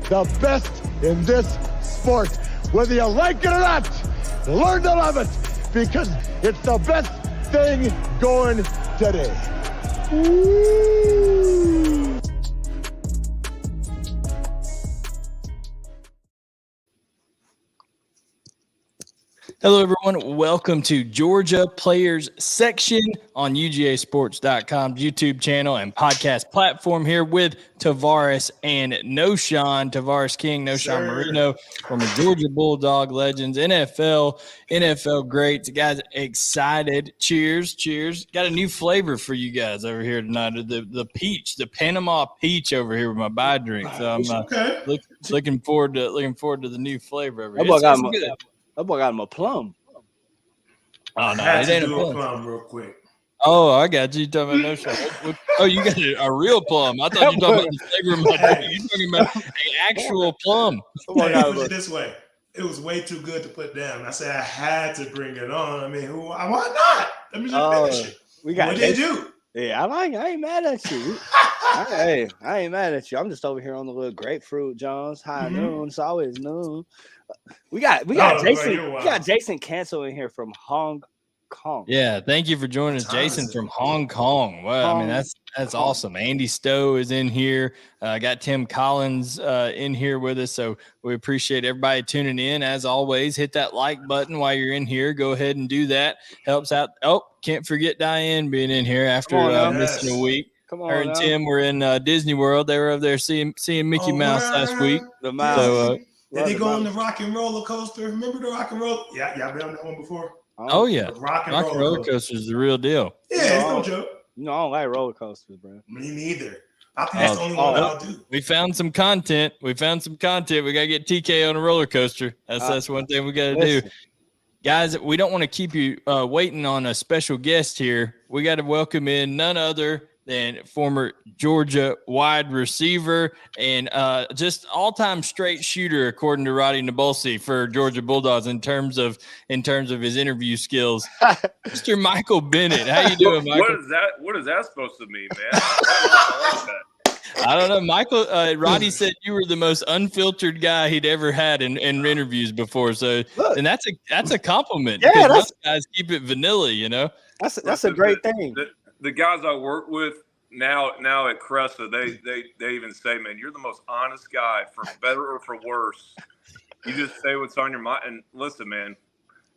the best in this sport. Whether you like it or not, learn to love it because it's the best thing going today. Woo! Hello, everyone. Welcome to Georgia Players Section on UGASports.com's YouTube channel and podcast platform here with Tavarres and Knowshon. Tavarres King, Knowshon Moreno from the Georgia Bulldog legends, NFL greats. Guys, excited. Cheers. Got a new flavor for you guys over here tonight. The peach, the Panama peach over here with my buy drink. So I'm looking forward to the new flavor over here. That boy got him a plum. Oh, no, it ain't a plum real quick. Oh, I got you. You talking about Knowshon? Oh, you got a real plum. I thought you were talking about the flavor of my drink. You're talking about an actual plum. Put it this way. It was way too good to put down. I said I had to bring it on. I mean, why not? Let me just finish it. What did you do? Yeah, I ain't mad at you. I ain't mad at you. I'm just over here on the little grapefruit, Jones. High noon. It's always noon. We got Jason. We got Jason Cancel in here from Hong Kong. Yeah, thank you for joining us, Jason from Hong Kong. Well, I mean that's awesome. Andy Stowe is in here. Got Tim Collins in here with us, so we appreciate everybody tuning in. As always, hit that like button while you're in here. Go ahead and do that. Helps out. Oh, can't forget Diane being in here after missing a week. Come on, her and Tim were in Disney World. They were over there seeing Mickey Mouse last week. The mouse. Did they go on the rock and roller coaster? Remember the rock and roll? Yeah, y'all been on that one before? Oh yeah. Rock and roller coaster is the real deal. Yeah, it's no joke. No, I don't like roller coasters, bro. Me neither. I think that's the only one I'll do. We found some content. We gotta get TK on a roller coaster. That's one thing we gotta do. Guys, we don't want to keep you waiting on a special guest here. We got to welcome in none other than former Georgia wide receiver and just all-time straight shooter, according to Roddy Nabulsi, for Georgia Bulldogs in terms of his interview skills. Mr. Michael Bennett, how you doing, Michael? What is that supposed to mean, man? I like that. I don't know. Michael, Roddy said you were the most unfiltered guy he'd ever had in interviews before. So, and that's a compliment. Yeah, most guys keep it vanilla, you know. That's a great thing. The guys I work with now at Cressa, they even say, man, you're the most honest guy, for better or for worse. You just say what's on your mind. And listen, man,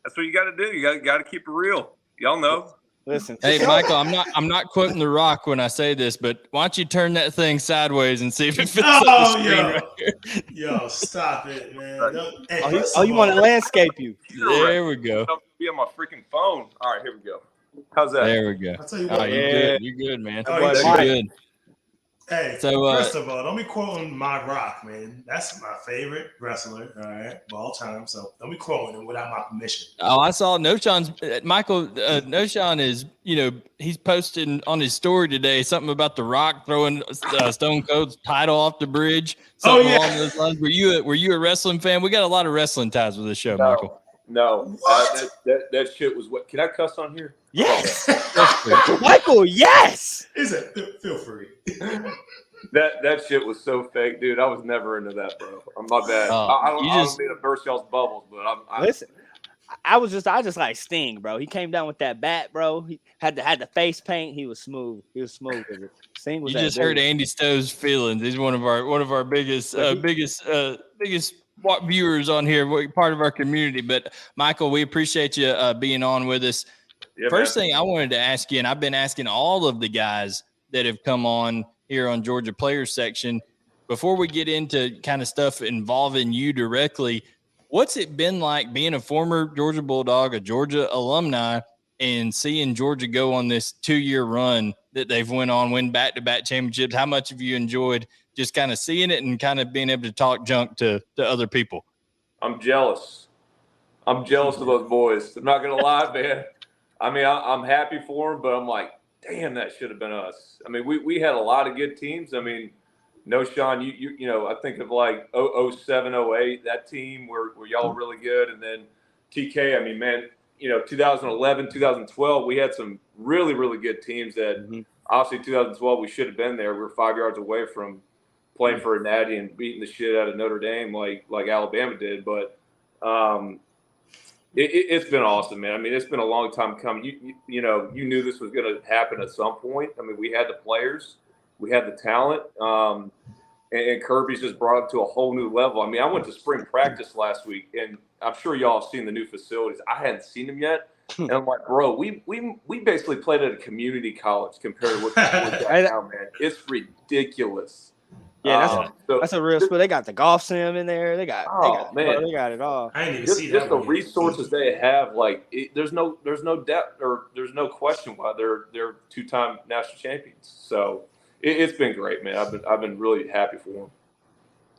that's what you got to do. You got to keep it real. Y'all know. Listen, hey Michael, I'm not quoting The Rock when I say this, but why don't you turn that thing sideways and see if it fits up the screen right here? Yo, stop it, man. You want to landscape you? There we go. Be on my freaking phone. All right, here we go. How's that? There we go. I'll tell you what, you're good, man. Oh, you're good. Hey, so first of all, don't be quoting my Rock, man. That's my favorite wrestler, all right, of all time. So don't be quoting him without my permission. Oh, I saw Knowshon's Michael. Knowshon is, he's posting on his story today something about The Rock throwing Stone Cold's title off the bridge. Something along those lines. Were you a wrestling fan? We got a lot of wrestling ties with this show, Michael. No, that shit was what? Can I cuss on here? Yes, Michael. Yes, is it? Feel free. That shit was so fake, dude. I was never into that, bro. I'm my bad. I don't mean to burst y'all's bubbles, but listen. I just like Sting, bro. He came down with that bat, bro. He had the face paint. He was smooth. With it. Sting was. You just heard Andy Stowe's feelings. He's one of our biggest viewers on here, part of our community. But Michael, we appreciate you being on with us. Yeah, First thing I wanted to ask you, and I've been asking all of the guys that have come on here on Georgia Players Section, before we get into kind of stuff involving you directly, what's it been like being a former Georgia Bulldog, a Georgia alumni, and seeing Georgia go on this 2-year run that they've win back-to-back championships? How much have you enjoyed just kind of seeing it and kind of being able to talk junk to other people? I'm jealous. I'm jealous of those boys. I'm not going to lie, man. I mean, I'm happy for them, but I'm like, damn, that should have been us. I mean, we had a lot of good teams. I mean, Knowshon, you know, I think of like 07, 08, that team where y'all were really good. And then TK, I mean, man, 2011, 2012, we had some really, really good teams that obviously 2012 we should have been there. We were 5 yards away from playing for a natty and beating the shit out of Notre Dame like Alabama did. But it's been awesome, man. I mean, it's been a long time coming. You knew this was going to happen at some point. I mean, we had the players, we had the talent, and Kirby's just brought it to a whole new level. I mean, I went to spring practice last week, and I'm sure y'all have seen the new facilities. I hadn't seen them yet, and I'm like, bro, we basically played at a community college compared to what we're doing now, man. It's ridiculous. Yeah, that's a real school. They got the golf sim in there. They got it all. I didn't even see that. Just the resources they have, there's no depth or there's no question why they're 2-time national champions. So it's been great, man. I've been really happy for them.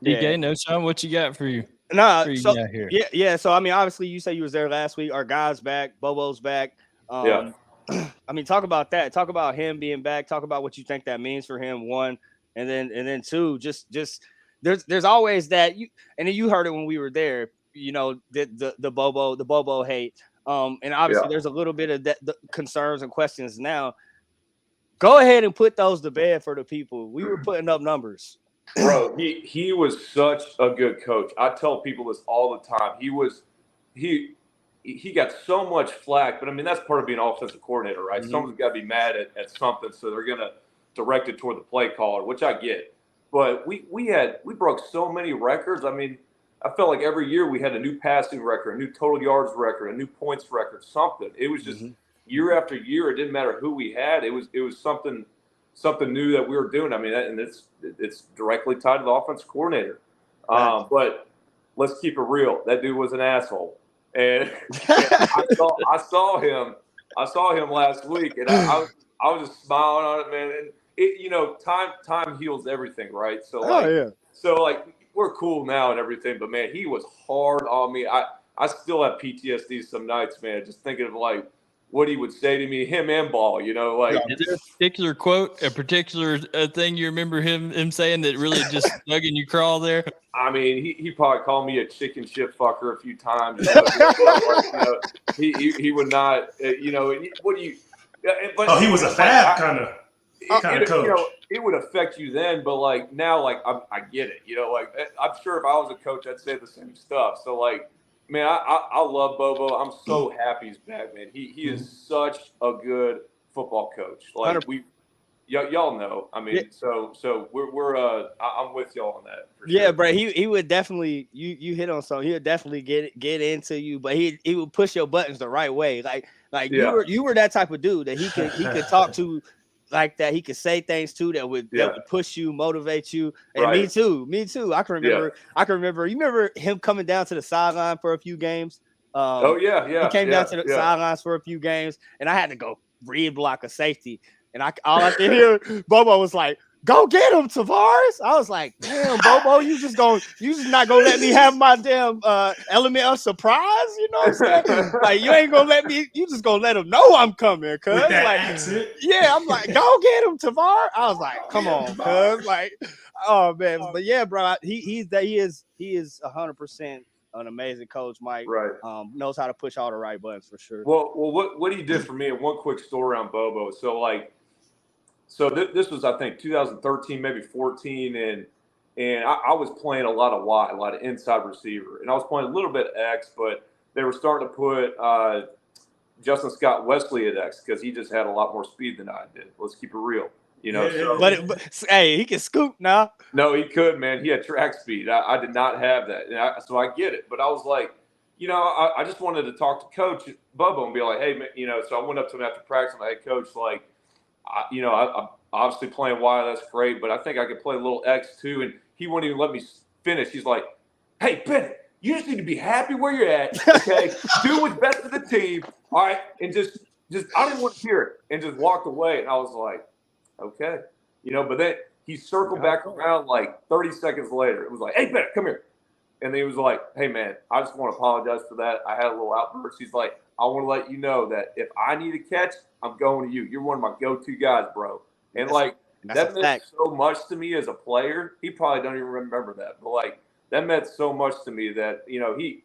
DK, Knowshon, what you got for you? Yeah. So I mean, obviously, you say you was there last week. Our guy's back. Bobo's back. I mean, talk about that. Talk about him being back. Talk about what you think that means for him. One. And then two, just there's always that you heard it when we were there, the Bobo hate. And obviously there's a little bit of the concerns and questions now. Go ahead and put those to bed for the people. We were putting up numbers. Bro, he was such a good coach. I tell people this all the time. He got so much flack, but I mean that's part of being an offensive coordinator, right? Mm-hmm. Someone's got to be mad at something, so they're gonna directed toward the play caller, which I get. But we broke so many records. I mean, I felt like every year we had a new passing record, a new total yards record, a new points record, something. It was just year after year. It didn't matter who we had. It was something new that we were doing. I mean, and it's directly tied to the offensive coordinator. But let's keep it real. That dude was an asshole, and I saw him last week, and I was just smiling on it, man. And time heals everything, right? So we're cool now and everything, but man, he was hard on me. I still have PTSD some nights, man, just thinking of what he would say to me, him and Ball, Is there a particular quote, a particular thing you remember him saying that really just dug in your crawl there? I mean, he probably called me a chicken shit fucker a few times. He would not, what do you? But he was a fab kind of coach. It would affect you then, but now, I get it. I'm sure if I was a coach, I'd say the same stuff. So man, I love Bobo. I'm so happy he's back, man. He is such a good football coach. Y'all know. I mean, so we're I'm with y'all on that. For sure. Bro. He would definitely you hit on something. He would definitely get into you, but he would push your buttons the right way. You were that type of dude that he could talk to like that. He could say things too that would push you, motivate you. And me too. I can remember. You remember him coming down to the sideline for a few games? He came down to the sidelines for a few games, and I had to go read block a safety. And all I could hear, Bobo was like, "Go get him, Tavarres." I was like, "Damn, Bobo, you just not gonna let me have my damn element of surprise." You know what I'm saying? You ain't gonna let me. You just gonna let him know I'm coming, cuz. Accent. Yeah, I'm like, "Go get him, Tavarres." I was like, "Come on, cuz." Oh man, but yeah, bro, he is 100% an amazing coach, Mike. Right. Knows how to push all the right buttons for sure. Well, what he did for me, and one quick story on Bobo. So this was, I think, 2013, maybe 14, and I was playing a lot of Y, a lot of inside receiver, and I was playing a little bit of X, but they were starting to put Justin Scott Wesley at X because he just had a lot more speed than I did. Let's keep it real, But hey, he can scoop now. No, he could, man. He had track speed. I did not have that, so I get it. But I was like, I just wanted to talk to Coach Bobo and be like, hey, man, So I went up to him after practice and I had Coach I'm obviously playing Y, that's great, but I think I could play a little X too. And he wouldn't even let me finish. He's like, hey, Bennett, you just need to be happy where you're at, okay? Do what's best for the team, all right? And just I didn't want to hear it, and just walked away. And I was like, okay. But then he circled back around 30 seconds later. It was like, hey, Bennett, come here. And then he was like, hey, man, I just want to apologize for that. I had a little outburst. He's like, I want to let you know that if I need a catch, I'm going to you. You're one of my go-to guys, bro. And that meant so much to me as a player. He probably don't even remember that, but that meant so much to me that he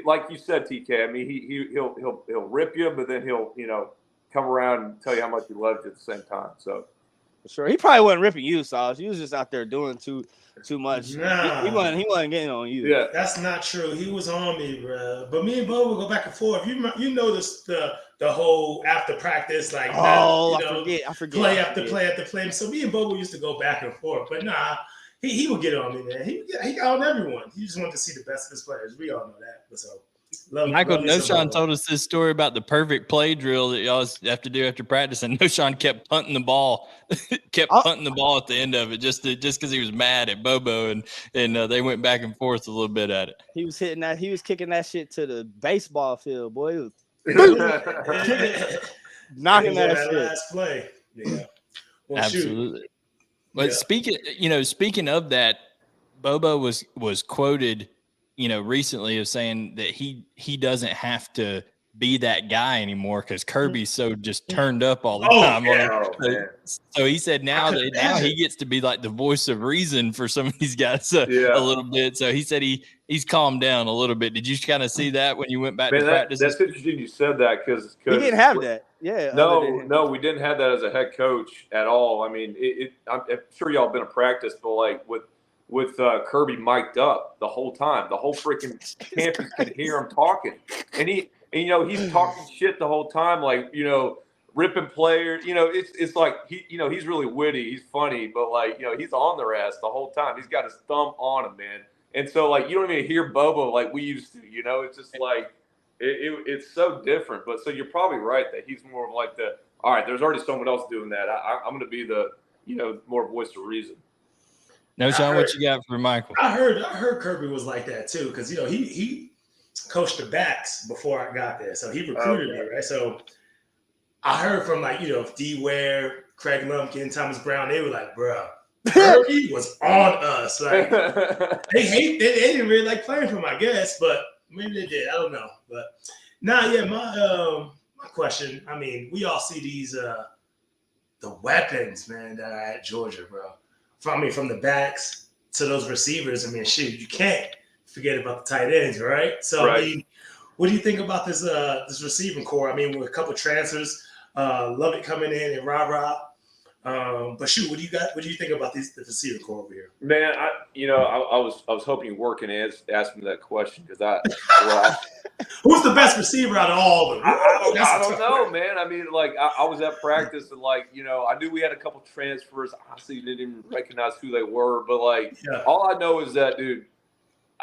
like you said, TK. I mean, he'll rip you, but then he'll come around and tell you how much he loves you at the same time. So For sure. He probably wasn't ripping you, Sauce. He was just out there doing too much. Nah. He wasn't getting on you. Yeah, that's not true. He was on me, bro. But me and Bobo go back and forth. You know this the whole after practice, like I forget. Play after play. So me and Bobo used to go back and forth. But nah, he would get on me, man. He got on everyone. He just wanted to see the best of his players. We all know that. So Michael Knowshon told us this story about the perfect play drill that y'all have to do after practice, and Knowshon kept punting the ball, punting the ball at the end of it just because he was mad at Bobo, and they went back and forth a little bit at it. He was kicking that shit to the baseball field, boy. He was knocking that shit. Last play. Yeah. Well, absolutely. Shoot. But speaking of that, Bobo was quoted, recently of saying that he doesn't have to be that guy anymore because Kirby's so just turned up all the time. Yeah. So he said now he gets to be like the voice of reason for some of these guys a little bit. So he said he's calmed down a little bit. Did you kind of see that when you went back to practice? That's interesting you said that because he didn't have that. Yeah. No, we didn't have that as a head coach at all. I mean, I'm sure y'all been to practice, but like with Kirby mic'd up the whole time, the whole freaking campus could hear him talking, and he's talking shit the whole time, like ripping players. It's like he's really witty, he's funny, but like he's on their ass the whole time. He's got his thumb on him, man. And so like you don't even hear Bobo like we used to. It's just like it's so different. But so you're probably right that he's more of like all right, there's already someone else doing that. I'm going to be the more voice of reason. Knowshon, what you got for Michael? I heard Kirby was like that too, because he coached the backs before I got there, so he recruited me, right? So I heard from D Ware, Craig Lumpkin, Thomas Brown, they were like, bro, Kirby was on us. Like they didn't really like playing for him, I guess, but maybe they did. I don't know. But my question, I mean, we all see these the weapons, man, that are at Georgia, bro. From the backs to those receivers, I mean, shoot, you can't forget about the tight ends, right? So, right. I mean, what do you think about this receiving core? I mean, with a couple transfers, Lovett coming in and rah-rah. But shoot, what do you think about the receiver core over here? Man, I was hoping you were going to ask me that question because who's the best receiver out of all of them? I don't know, man. I mean, like I was at practice and I knew we had a couple transfers. Honestly, didn't even recognize who they were, but all I know is that dude,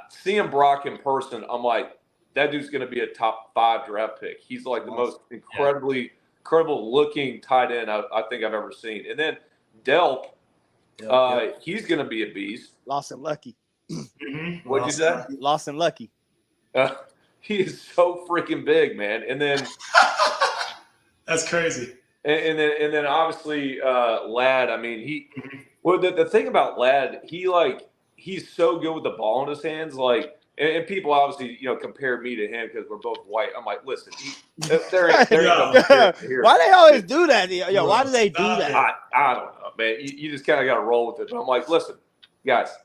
seeing Brock in person, I'm like, that dude's going to be a top 5 draft pick. He's like the most incredible looking tight end I think I've ever seen. And then Delp, he's going to be a beast. Lost and lucky. Mm-hmm. What'd you say? Lost and lucky. He is so freaking big, man. And then that's crazy. And then obviously Ladd. I mean, the thing about Ladd, he's so good with the ball in his hands. And people obviously compare me to him because we're both white. I'm like, listen, there ain't here. Why they always do that? Why do they do that? I don't know, man. You just kind of got to roll with it. But I'm like, listen, guys,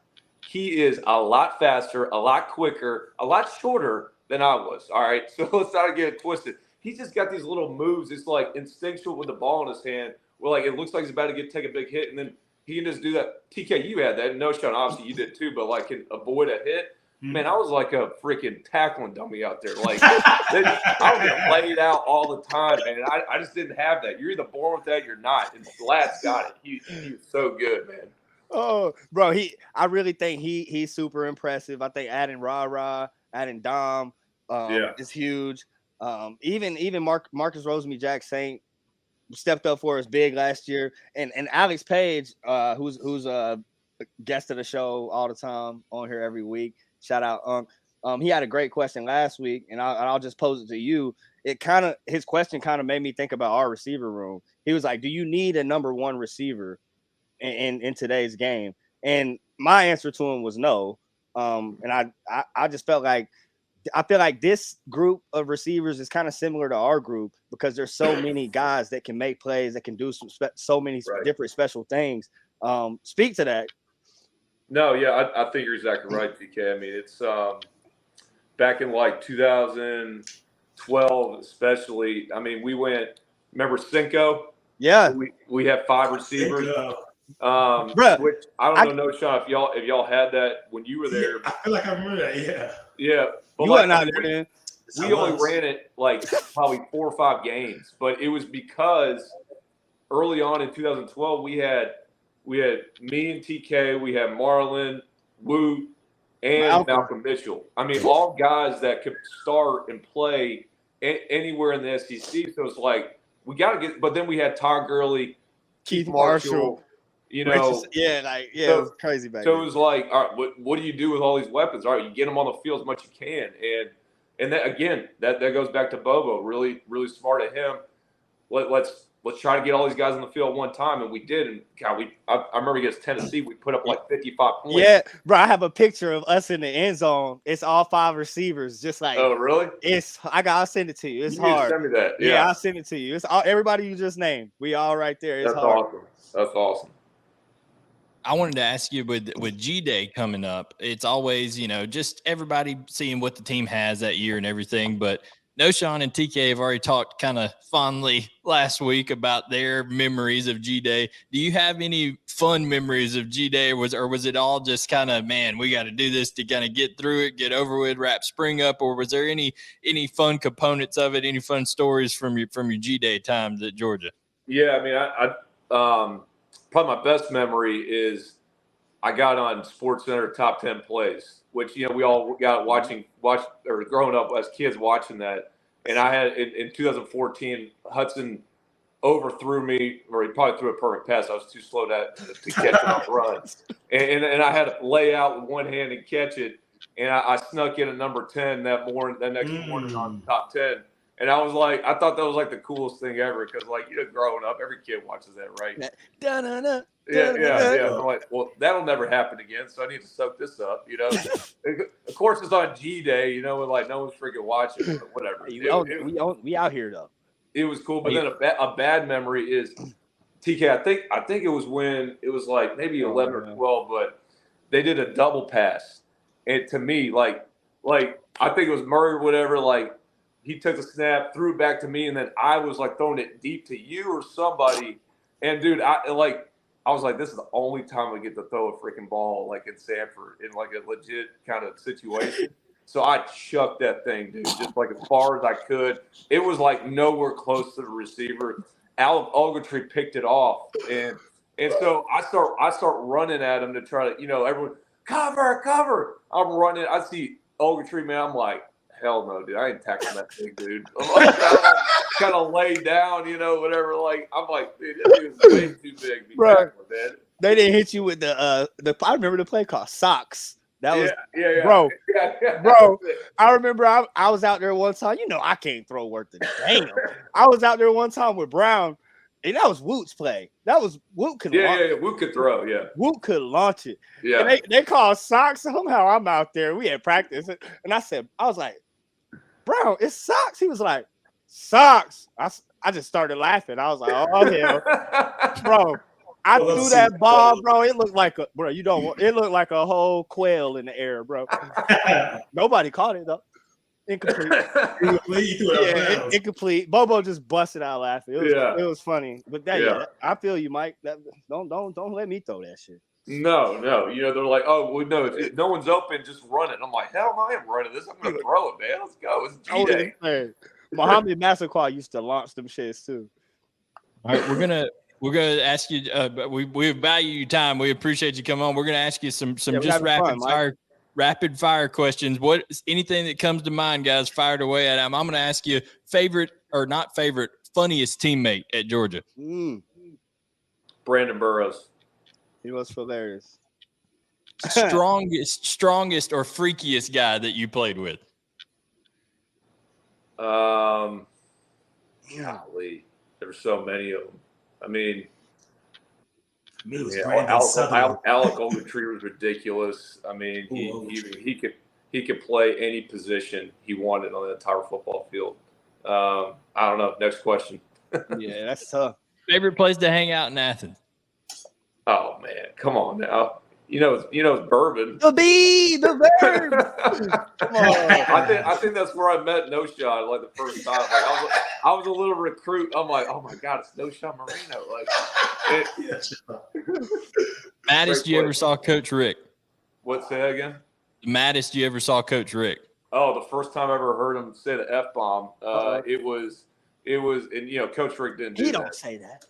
he is a lot faster, a lot quicker, a lot shorter than I was. All right, so let's not get it twisted. He's just got these little moves. It's like instinctual with the ball in his hand. Where it looks like he's about to take a big hit, and then he can just do that. TK, you had that. Knowshon, obviously you did too, but can avoid a hit. Man, I was like a freaking tackling dummy out there. I was getting laid out all the time, man. I just didn't have that. You're either born with that, you're not. And Ladd's got it. He was so good, man. Oh, bro, I really think he's super impressive. I think adding Rah-Rah, adding Dom is huge. Even Marcus Rosemy-Jack Saint stepped up for us big last year. And Alex Page, who's a guest of the show all the time on here every week. Shout out. He had a great question last week, and I'll just pose it to you. His question kind of made me think about our receiver room. He was like, "Do you need a number 1 receiver in today's game?" And my answer to him was no. And I just felt like I feel like this group of receivers is kind of similar to our group because there's so many guys that can make plays, that can do so many different special things. Speak to that. No, yeah, I think you're exactly right, PK. I mean, it's back in 2012, especially. I mean, we went. Remember Cinco? Yeah. We had 5 receivers. Bruh, Which I don't know, Knowshon, if y'all had that when you were there. Yeah, I feel like I remember that. Yeah. Yeah. But you wasn't out there then. We only ran it like probably 4 or 5 games, but it was because early on in 2012 we had me and TK, we had Marlon, Woot, and Malcolm Mitchell. I mean, all guys that could start and play anywhere in the SEC. So it's like we got to get. But then we had Todd Gurley, Keith Marshall. You know, it was crazy back then. So it was like, all right, what do you do with all these weapons? All right, you get them on the field as much as you can, and that again, that goes back to Bobo. Really, really smart of him. Let's try to get all these guys on the field one time, and we did. And God, I remember against Tennessee, we put up like 55 points. Yeah, bro, I have a picture of us in the end zone. It's all 5 receivers, just like. Oh, really? I'll send it to you. It's you need hard. to send me that. Yeah, I'll send it to you. It's all everybody you just named. We all right there. It's That's hard. awesome. That's awesome. I wanted to ask you with G-Day coming up, it's always, just everybody seeing what the team has that year and everything. But Knowshon and TK have already talked kind of fondly last week about their memories of G-Day. Do you have any fun memories of G-Day, or was it all just kind of, man, we got to do this to kind of get through it, get over with, wrap spring up? Or was there any fun components of it, any fun stories from your G-Day times at Georgia? Yeah, I mean, I probably my best memory is I got on SportsCenter top 10 plays, which, we all got growing up as kids watching that. And I had in 2014, Hudson overthrew me, or he probably threw a perfect pass. I was too slow to catch it on the run. And I had to lay out with one hand and catch it. And I snuck in a number 10 that next morning on top 10. And I thought that was like the coolest thing ever because, growing up, every kid watches that, right? Yeah. I'm like, well, that'll never happen again, so I need to soak this up, Of course, it's on G-Day, and no one's freaking watching, but whatever. We out here though. It was cool, but then a bad memory is TK. I think it was when it was like maybe 11 or 12, but they did a double pass, and to me, like I think it was Murray or whatever, he took the snap, threw it back to me, and then I was throwing it deep to you or somebody. And dude, I was like, this is the only time I get to throw a freaking ball in Sanford in a legit kind of situation. So I chucked that thing, dude, just as far as I could. It was nowhere close to the receiver. Alec Ogletree picked it off, and so I start running at him to try to, everyone cover. I'm running. I see Ogletree, man. I'm like, hell no, dude. I ain't tackling that thing, dude. I'm kind of laid down, whatever. I'm like, dude, this is way too big to be tackling, man. They didn't hit you with the I remember the play called socks. That was bro. Bro, I remember I was out there one time. I can't throw worth the damn. I was out there one time with Brown, and that was Woot's play. That was Woot could Woot could throw, Woot could launch it. Yeah. And they called socks. Somehow I'm out there. We had practice, and I was like, Brown, it's socks. He was like, socks. I just started laughing. I was like, oh hell, bro. I threw that ball, bro. It looked like it looked like a whole quail in the air, bro. Nobody caught it though. Incomplete. Incomplete. Bobo just busted out laughing. It was funny. But I feel you, Mike. Don't let me throw that shit. No. They're like, oh, well, no, if no one's open, just run it. I'm like, hell no, I am running this. I'm gonna throw it, man. Let's go. It's G-Day. Muhammad Mascot used to launch them shits too. All right, we're gonna ask you. We value your time. We appreciate you coming on. We're gonna ask you some just rapid fire questions. What anything that comes to mind, guys? Fired away at him. I'm gonna ask you favorite or not favorite, funniest teammate at Georgia. Brandon Burrows. He was hilarious. Strongest or freakiest guy that you played with? Golly, there were so many of them. I mean, Alec Ogletree was ridiculous. I mean, he could play any position he wanted on the entire football field. I don't know. Next question. Yeah, that's tough. Favorite place to hang out in Athens? Oh man, come on now. it's bourbon. The verb. Come on. I think that's where I met Knowshon like the first time. Like I was a little recruit. I'm like, oh my God, it's Knowshon Moreno. Like, Maddest you ever saw Coach Rick? What's that again? The maddest you ever saw Coach Rick? Oh, the first time I ever heard him say the F-bomb, it was, and Coach Rick didn't do that. He don't say that.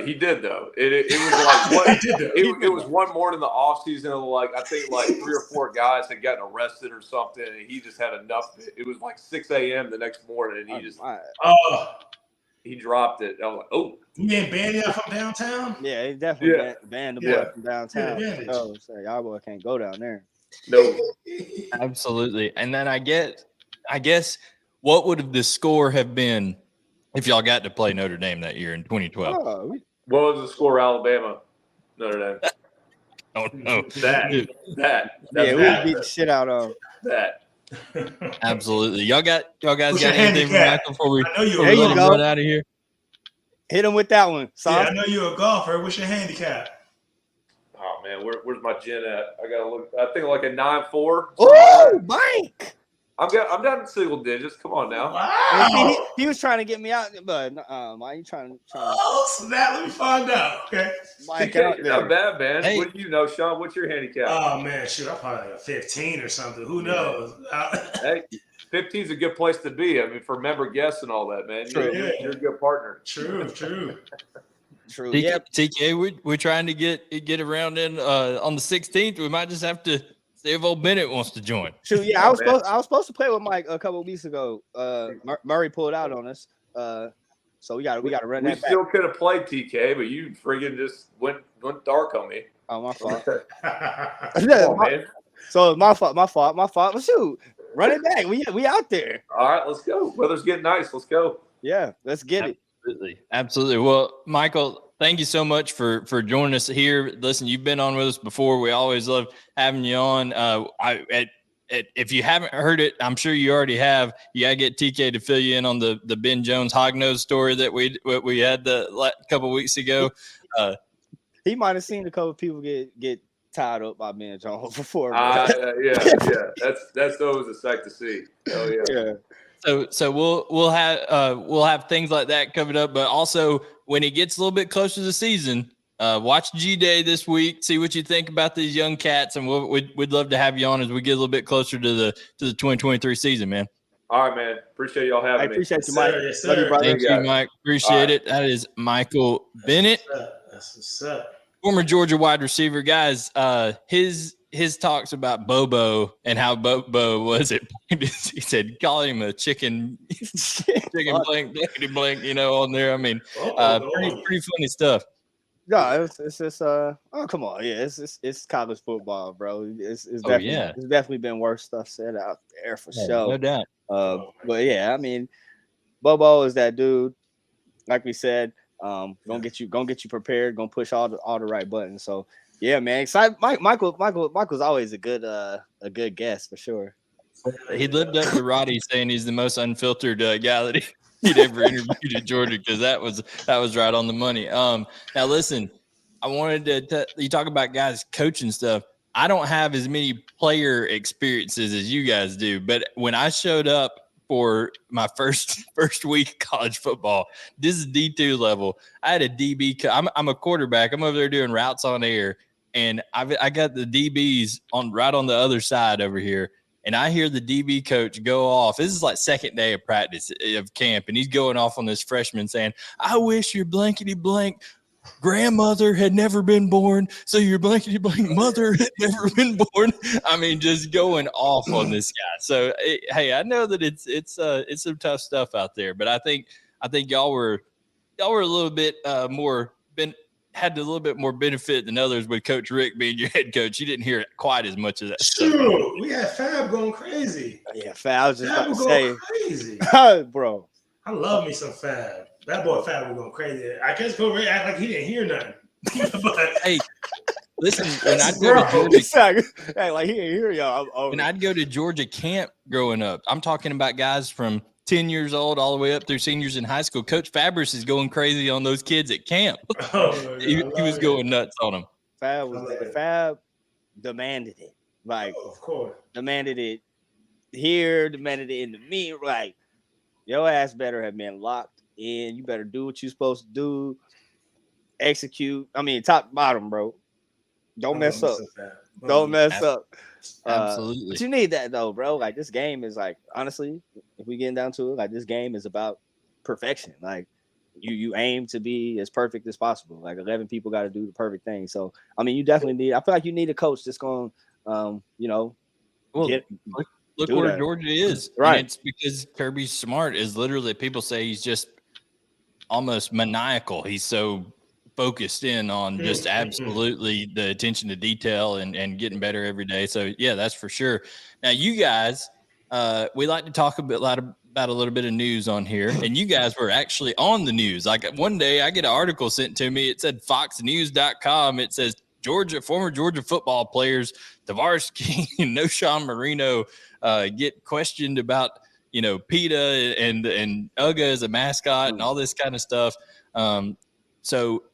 He did though. It was like it was one morning in the off season. Like I think like 3 or 4 guys had gotten arrested or something, and he just had enough. It was like 6 a.m. the next morning, and he just he dropped it. I was like, oh, you mean Bennett from downtown? Yeah, he definitely banned the boy from downtown. Oh, say y'all boy can't go down there. No, Absolutely. And then I guess what would the score have been if y'all got to play Notre Dame that year in 2012? What was the score? Alabama, Notre Dame. Oh no, that we beat the shit out of that. Absolutely. Y'all guys got your anything for Michael before we I know you There you go. run out of here? hit him with that one. Yeah, I know you're a golfer. What's your handicap? Oh man, where's my gin at? I gotta look. I think like a 9-4. Oh, Mike! I'm down in single digits. Come on now. Wow. He was trying to get me out, but why you trying? Oh, snap. Let me find out. Okay. Mike out there. Not bad, man. Hey. What do you know, Sean? What's your handicap? Oh, man. Shoot, I'm probably like a 15 or something. Who knows? Hey, 15 is a good place to be. I mean, for member guests and all that, man. You're a good partner. True. True. TK, we're trying to get around in on the 16th. We might just have to see if old Bennett wants to join. True. Yeah, I was supposed to play with Mike a couple of weeks ago. Murray pulled out on us. So we got to run that back. We still could have played TK, but you friggin' just went dark on me. Oh, my fault. Come on, man. So my fault. Well, shoot, run it back. We out there. All right, let's go. Weather's getting nice. Let's go. Yeah, let's get it. Absolutely. Well, Michael, thank you so much for joining us here. Listen, you've been on with us before. We always love having you on. If you haven't heard it, I'm sure you already have. You gotta get TK to fill you in on the Ben Jones hognose story that we had the couple weeks ago. He might have seen a couple of people get tied up by Ben Jones before. Yeah. That's always a sight to see. Oh yeah. So we'll have things like that covered up, but also when it gets a little bit closer to the season, watch G-Day this week, see what you think about these young cats, and we'd love to have you on as we get a little bit closer to the 2023 season, man. All right, man. Appreciate y'all having me. I appreciate you, Mike. Yes, Love you, brother. Thank you, Mike. Appreciate it. That is Michael Bennett, That's what's up. former Georgia wide receiver. Guys, his talks about Bobo and how Bobo was it. He said, call him a chicken blank, blankety blank, on there. I mean, pretty funny stuff. No, it's just oh, come on, yeah, it's college football, bro. It's definitely been worse stuff said out there for sure, no doubt. But yeah, I mean, Bobo is that dude. Like we said, gonna get you prepared, gonna push all the right buttons. So yeah, man, excited. Michael's always a good guest for sure. He lived up to Roddy saying he's the most unfiltered guy that he'd ever interviewed at Georgia, because that was right on the money. Now listen, I wanted to you talk about guys coaching stuff. I don't have as many player experiences as you guys do, but when I showed up for my first week of college football, this is D2 level. I had a DB. I'm a quarterback. I'm over there doing routes on air, and I got the DBs right on the other side over here. And I hear the DB coach go off. This is like second day of practice of camp, and he's going off on this freshman saying, I wish your blankety blank grandmother had never been born, so your blankety blank mother had never been born. I mean, just going off on this guy. So, hey, I know that it's some tough stuff out there, but I think y'all were a little bit had a little bit more benefit than others with Coach Rick being your head coach. You didn't hear quite as much of that stuff. True. We had Fab going crazy. Yeah, Fab, I was just about to say. Crazy. Bro. I love me some Fab. That boy Fab was going crazy. I guess Coach Rick act like he didn't hear nothing. But, hey, listen, when I'd go to Georgia, hey, like he didn't hear y'all. When I'd go to Georgia camp growing up, I'm talking about guys from 10 years old all the way up through seniors in high school. Coach Fabris is going crazy on those kids at camp. He was going nuts on them. Fab demanded it. Like, of course, demanded it here, demanded it in the meet. Like, your ass better have been locked in. You better do what you're supposed to do. Execute. I mean, top to bottom, bro. Don't mess up. Don't mess up. Absolutely. But you need that though, bro. Like, this game is like, honestly, if we get down to it, like, this game is about perfection. Like, you aim to be as perfect as possible. Like, 11 people got to do the perfect thing. So, I mean, you definitely need. I feel like you need a coach that's going, you know, Well, look where that. Georgia is. Right. And it's because Kirby Smart is literally, people say he's just almost maniacal. He's so focused in on just absolutely the attention to detail and getting better every day. So yeah, that's for sure. Now you guys, we like to talk about a little bit of news on here, and you guys were actually on the news. Like, one day I get an article sent to me. It said foxnews.com. It says former Georgia football players Tavarres King and Knowshon Moreno get questioned about, you know, PETA and UGA as a mascot and all this kind of stuff. So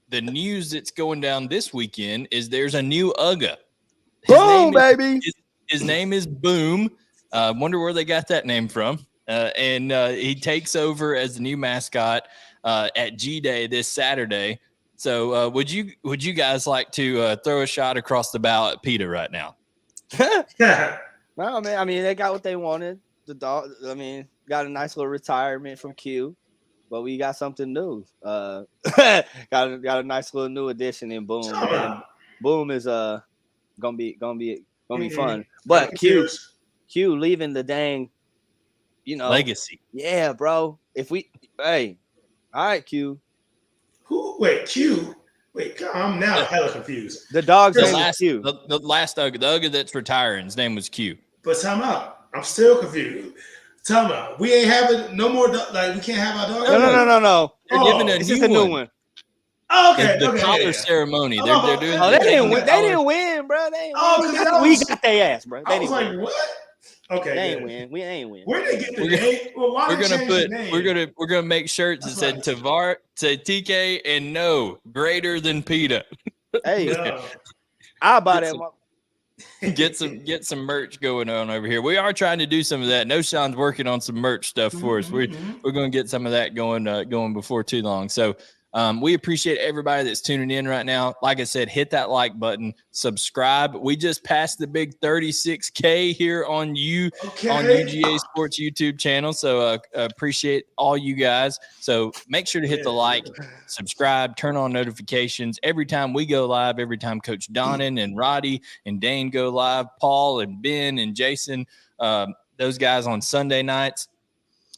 the news that's going down this weekend is there's a new UGA. Boom, baby. His name is Boom. Wonder where they got that name from. And he takes over as the new mascot at G-Day this Saturday. So would you guys like to throw a shot across the bow at PETA right now? Well, man, I mean, they got what they wanted. The dog, I mean, got a nice little retirement from Q, but we got something new. got a nice little new addition in Boom. And Boom is gonna be fun. But Q leaving the dang, you know, legacy. Yeah, bro. If we, hey, all right, Q. Wait, Q. Wait, I'm now hella confused. The dog's name is Q. The last UGA, the UGA that's retiring, his name was Q. But time out. I'm still confused. Time out. We ain't having no more. Like, we can't have our dog. No. They're giving a new one. Oh, okay. The collar ceremony. They're doing. Oh, they didn't win. They didn't win, bro. They didn't win. We got their ass, bro. I was like, what? Okay, they ain't win. We ain't win. Where they get the name? Well, why we're gonna make shirts that said Tavarres, say TK, and no greater than PETA. Hey, I'll buy that. Get some merch going on over here. We are trying to do some of that. Knowshon's working on some merch stuff for us. We're going to get some of that going before too long. So we appreciate everybody that's tuning in right now. Like I said, hit that like button, subscribe. We just passed the big 36K here on UGA Sports YouTube channel. So appreciate all you guys. So make sure to hit the like, subscribe, turn on notifications every time we go live, every time Coach Donnan and Roddy and Dane go live, Paul and Ben and Jason, those guys on Sunday nights.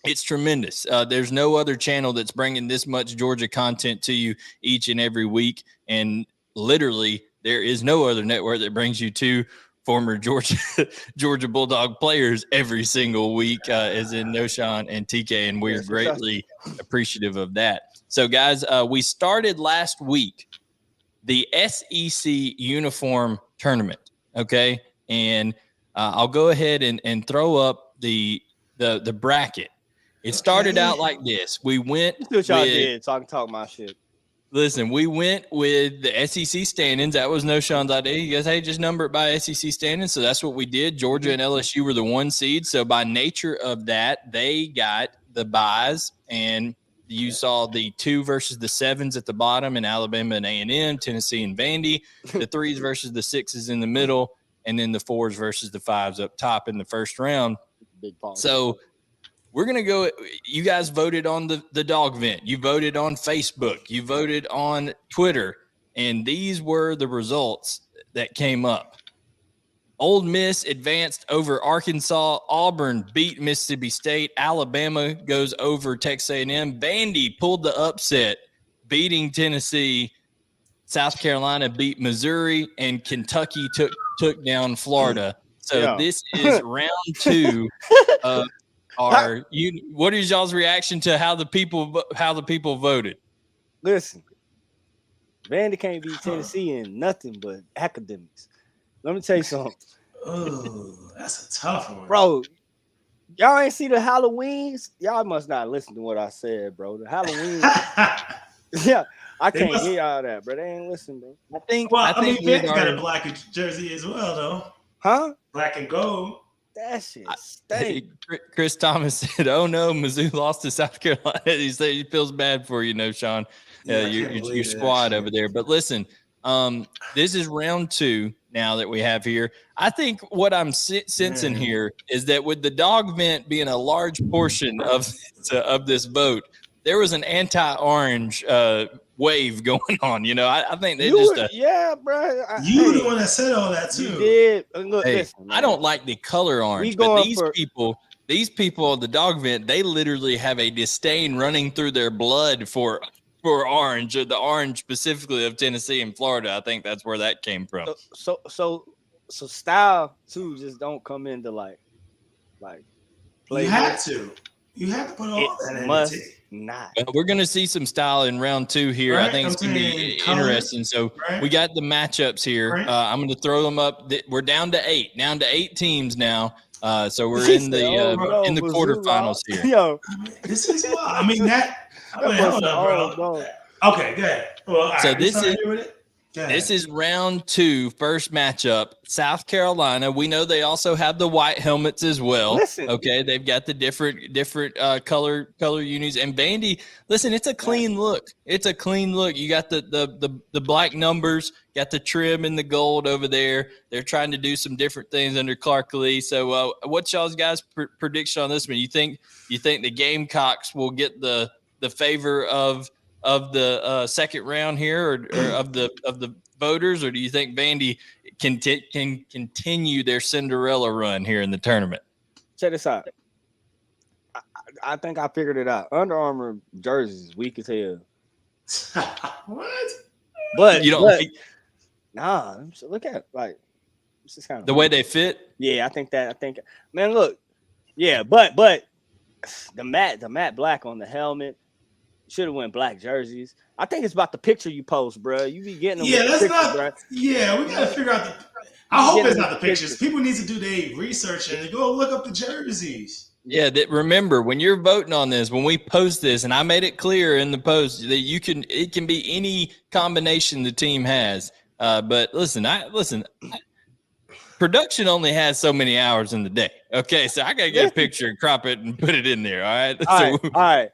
It's tremendous. There's no other channel that's bringing this much Georgia content to you each and every week. And literally, there is no other network that brings you two former Georgia Bulldog players every single week, as in Knowshon and TK. And we're greatly appreciative of that. So, guys, we started last week the SEC uniform tournament. Okay. And I'll go ahead and throw up the bracket. It started out like this. We went what y'all did. Talk my shit. Listen, we went with the SEC standings. That was Knowshon's idea. You guys, hey, just number it by SEC standings. So that's what we did. Georgia and LSU were the 1 seed. So by nature of that, they got the byes. And you saw the 2 versus the 7s at the bottom, and Alabama and A&M, Tennessee and Vandy. The 3s versus the 6s in the middle, and then the 4s versus the 5s up top in the first round. Big ball. So we're going to go – you guys voted on the dog vent. You voted on Facebook. You voted on Twitter. And these were the results that came up. Ole Miss advanced over Arkansas. Auburn beat Mississippi State. Alabama goes over Texas A&M. Vandy pulled the upset, beating Tennessee. South Carolina beat Missouri. And Kentucky took down Florida. So This is round 2 of – what is y'all's reaction to how the people voted? Listen, Vandy can't beat Tennessee in nothing but academics. Let me tell you something. Oh, that's a tough one, bro. Y'all ain't see the Halloweens? Y'all must not listen to what I said, bro. The Halloween, Yeah, I can't get out of that, bro. They ain't listen, bro. I think Ben's got a black jersey as well, though. Huh? Black and gold. That shit stink. Chris Thomas said, "Oh no, Mizzou lost to South Carolina." He said he feels bad for you, Knowshon, your squad over there. But listen, this is round 2 now that we have here. I think what I'm sensing here is that with the dog vent being a large portion of this vote, there was an anti-orange wave going on. You know, I think they bro. You were the one that said all that too. You did. Look, listen, I don't like the color orange, but these people on the dog vent, they literally have a disdain running through their blood for orange, or the orange specifically of Tennessee and Florida. I think that's where that came from. So style too just don't come into like play. You have to put all that in. Must not. We're going to see some style in round 2 here. Right? I think it's going to be interesting. So we got the matchups here. Right. I'm going to throw them up. We're down to 8 teams now. So we're in the quarterfinals here. Yo, this is wild. I mean that. Hold up, bro. Okay, good. Well, so this is round 2, first matchup. South Carolina. We know they also have the white helmets as well. Listen. Okay, they've got the different color unis. And Vandy, listen, it's a clean look. It's a clean look. You got the black numbers, got the trim and the gold over there. They're trying to do some different things under Clark Lee. So, what's y'all's guys' prediction on this one? You think the Gamecocks will get the favor of the second round here, or of the voters, or do you think Vandy can continue their Cinderella run here in the tournament? Check this out. I think I figured it out. Under Armour jerseys weak as hell. What? But you don't. Nah. Look at like this is kind of the way they fit. Yeah, I think. Man, look. Yeah, but the matte black on the helmet. Should have went black jerseys. I think it's about the picture you post, bro. You be getting them. Yeah, we gotta figure out I hope it's not the pictures. People need to do their research and go look up the jerseys. Yeah, remember when you're voting on this, when we post this, and I made it clear in the post that it can be any combination the team has. But listen, production only has so many hours in the day. Okay, so I gotta get a picture and crop it and put it in there. All right. All right.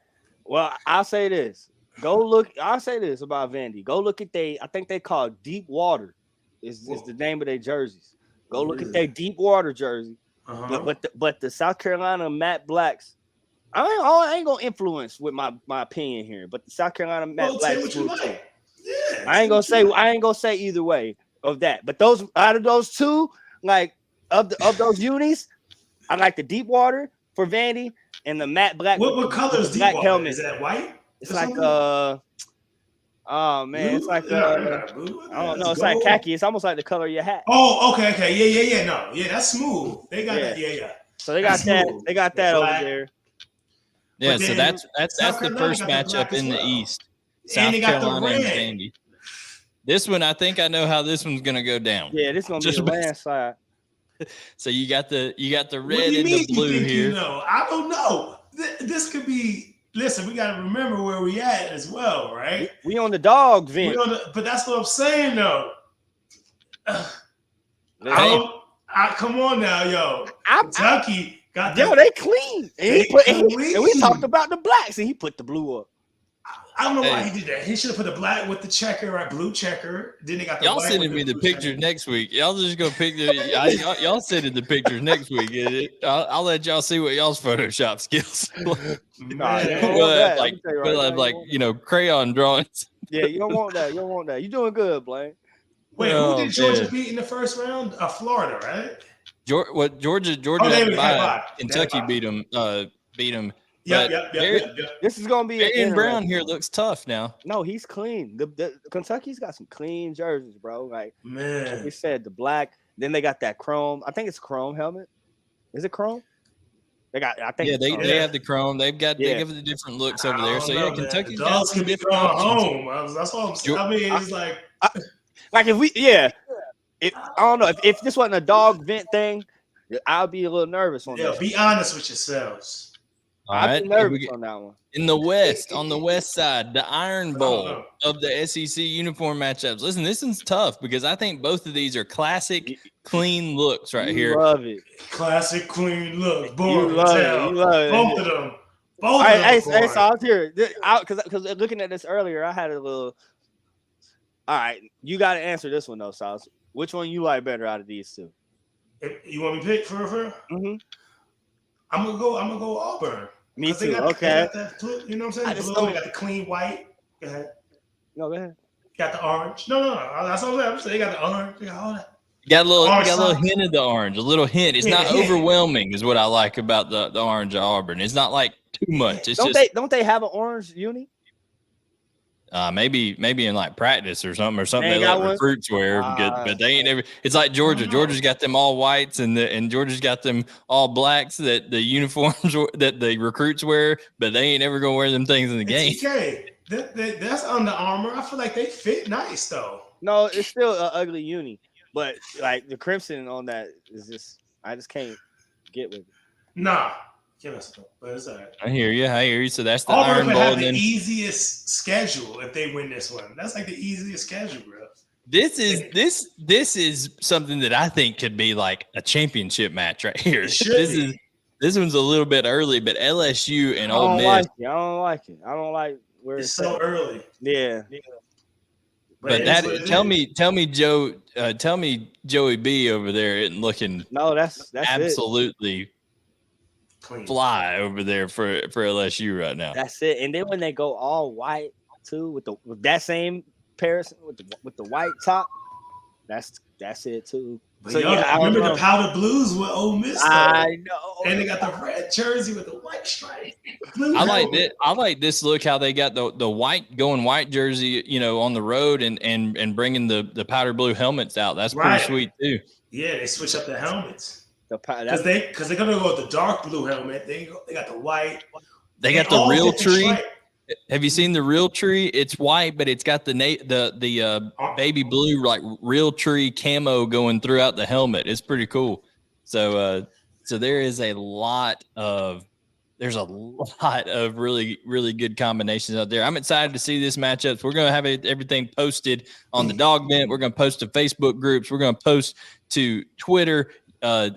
Well, I'll say this. I'll say this about Vandy. Go look at I think they call Deep Water is the name of their jerseys. Go look at their Deep Water jersey. Uh-huh. But the South Carolina matte blacks, I ain't gonna influence with my opinion here. But the South Carolina matte blacks, yeah, I ain't gonna say either way of that. But out of those two, like of those unis, I like the Deep Water for Vandy. And the matte black. What color is black helmet? Is that white? It's like oh man, blue? It's like I don't know. It's like khaki. It's almost like the color of your hat. Oh, okay, yeah. No, yeah, that's smooth. They got that. Yeah. So they got that. They got that over there. Yeah, so that's the first matchup in the East. South Carolina and Vandy. This one, I think I know how this one's gonna go down. Yeah, this is gonna be a landslide. So you got the red and the blue here. I don't know. This could be. Listen, we got to remember where we at as well, right? We on the dog vent. But that's what I'm saying, though. Come on now, yo. Kentucky got that. Yo, they clean. And we talked about the blacks, and he put the blue up. I don't know why he did that. He should have put the black with the checker, right? Blue checker. Then they got the y'all sending me the pictures next week. Y'all just go pick y'all sending the pictures next week. I'll let y'all see what y'all's Photoshop skills. Like crayon drawings. Yeah, you don't want that. You're doing good, Blaine. Wait, who did Georgia beat in the first round? Florida, right? Georgia had to buy. Kentucky beat them. Yeah. This is gonna be Aaron Brown here looks tough now. No, he's clean. The Kentucky's got some clean jerseys, bro. Like man, we said, the black. Then they got that chrome. I think it's chrome helmet. Is it chrome? They got. I think. Yeah, they have the chrome. They give the different looks over there. So Kentucky's the dogs can be going home. That's all I'm saying. I mean, it's like if I don't know if this wasn't a dog vent thing, I'll be a little nervous on that. Be honest with yourselves. All I'd right. be nervous on that one. In the West, on the West side, the Iron Bowl of the SEC uniform matchups. Listen, this one's tough because I think both of these are classic, clean looks right here. Love it. Classic, clean looks. Boy, You love it. You love it. Both of them. Hey, so I was here because looking at this earlier, I had a little. All right, you got to answer this one though, Sauce. Which one you like better out of these two? If you want me to pick for? Mm-hmm. I'm gonna go Auburn. Me too. Okay. You know what I'm saying? Blue, they got the clean white. Go ahead. No, go ahead. Got the orange. No. That's what I'm saying. They got the orange. They got all that. Got a little hint of the orange. A little hint. It's not overwhelming, is what I like about the orange Auburn. It's not like too much. It's don't they have an orange uni? Maybe in like practice or something they let recruits wear, but they ain't ever. It's like Georgia. Georgia's got them all whites and Georgia's got them all blacks that the uniforms that the recruits wear, but they ain't ever gonna wear them things in the game. Okay, that's Under Armour. I feel like they fit nice though. No, it's still an ugly uni, but like the crimson on that is I just can't get with it. Nah. But it's all right. I hear you. So that's the Auburn Iron would Bowl. have the easiest schedule if they win this one. That's like the easiest schedule, bro. This is something that I think could be like a championship match right here. This one's a little bit early, but LSU and Ole Miss. I don't like it. I don't like where it's so early. Yeah. But tell me Joey B over there isn't looking. No, that's absolutely clean. Fly over there for LSU right now. That's it. And then when they go all white too, with that same comparison with the white top, that's it too. But so I remember the powder blues with Ole Miss. I know. And they got the red jersey with the white stripe. I like this look how they got the white jersey, on the road and bringing the powder blue helmets out. That's pretty sweet too. Yeah, they switch up the helmets. Because they're gonna go with the dark blue helmet. They got the white. They got the real tree. Have you seen the real tree? It's white, but it's got the baby blue like real tree camo going throughout the helmet. It's pretty cool. So there's a lot of really, really good combinations out there. I'm excited to see this matchup. We're gonna have everything posted on the Dawg Bennett. We're gonna post to Facebook groups. We're gonna post to Twitter.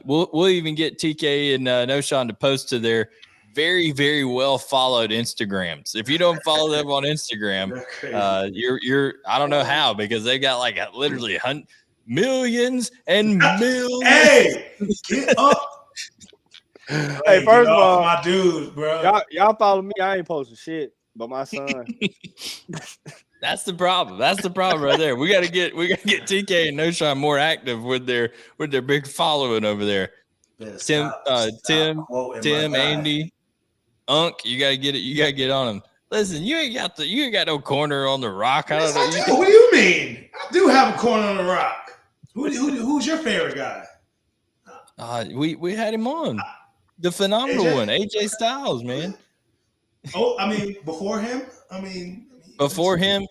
We'll even get TK and Knowshon to post to their very, very well followed Instagrams. If you don't follow them on Instagram, you're I don't know how, because they got like literally millions and millions. Hey, get up! Hey, first of all, my dude, bro, y'all follow me. I ain't posting shit, but my son. That's the problem. That's the problem right there. We gotta get TK and Knowshon more active with their big following over there. Tim, Andy, Unc, you gotta get it. You gotta get on them. Listen, you ain't got no corner on the rock. I don't know. What do you mean? I do have a corner on the rock. Who's your favorite guy? We had him on, the phenomenal one, AJ Styles, man. Oh, I mean, before him. Before him,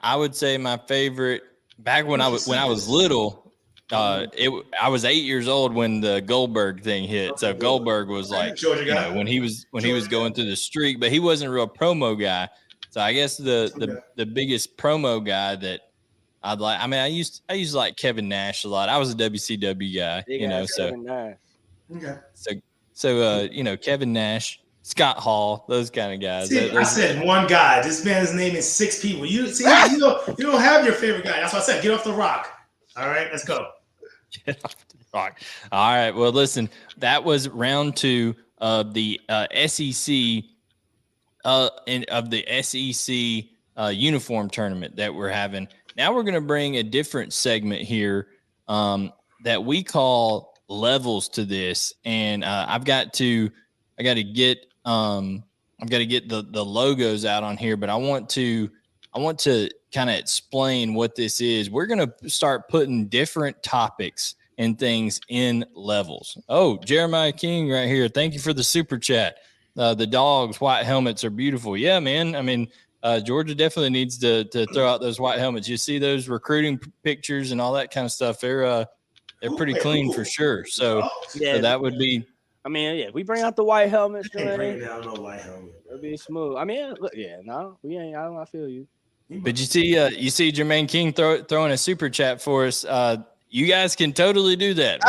I would say my favorite back when I was little. I was 8 years old when the Goldberg thing hit. So Goldberg was like, when he was going through the streak, but he wasn't a real promo guy. So I guess the biggest promo guy that I'd like. I mean, I used to like Kevin Nash a lot. I was a WCW guy, So Kevin Nash, Scott Hall, those kind of guys. I said one guy. This man's naming 6 people. You don't have your favorite guy. That's why I said get off the rock. All right, let's go. Get off the rock. All right. Well, listen, that was round 2 of the SEC uniform tournament that we're having. Now we're going to bring a different segment here that we call levels to this, and I've got to get the logos out on here, but I want to kind of explain what this is. We're going to start putting different topics and things in levels. Oh, Jeremiah King right here. Thank you for the super chat. The Dogs white helmets are beautiful. Yeah, man. I mean, Georgia definitely needs to throw out those white helmets. You see those recruiting pictures and all that kind of stuff. They're pretty clean for sure. So that would be. I mean, yeah, we bring out the white helmets. I ain't bringing down no white helmet. It'll be smooth. I mean, look, we ain't. I feel you. But you see Jermaine King throwing a super chat for us. You guys can totally do that.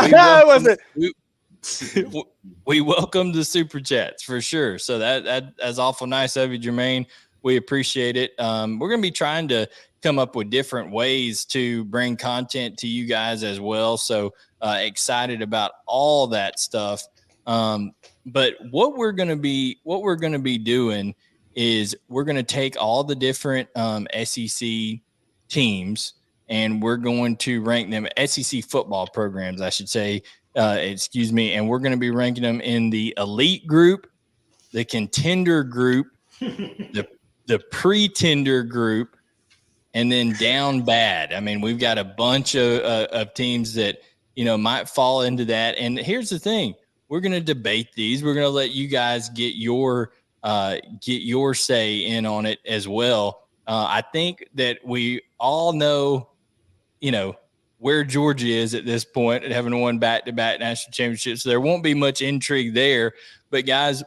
We welcome the super chats for sure. So that's awful nice of you, Jermaine. We appreciate it. We're going to be trying to come up with different ways to bring content to you guys as well. So excited about all that stuff. But what we're going to be doing is we're going to take all the different SEC teams and we're going to rank them, SEC football programs, I should say, and we're going to be ranking them in the elite group, the contender group, the pretender group, and then down bad. I mean, we've got a bunch of teams that, might fall into that. And here's the thing. We're going to debate these. We're going to let you guys get your say in on it as well. I think that we all know, where Georgia is at this point and having won back-to-back national championships. So there won't be much intrigue there. But guys,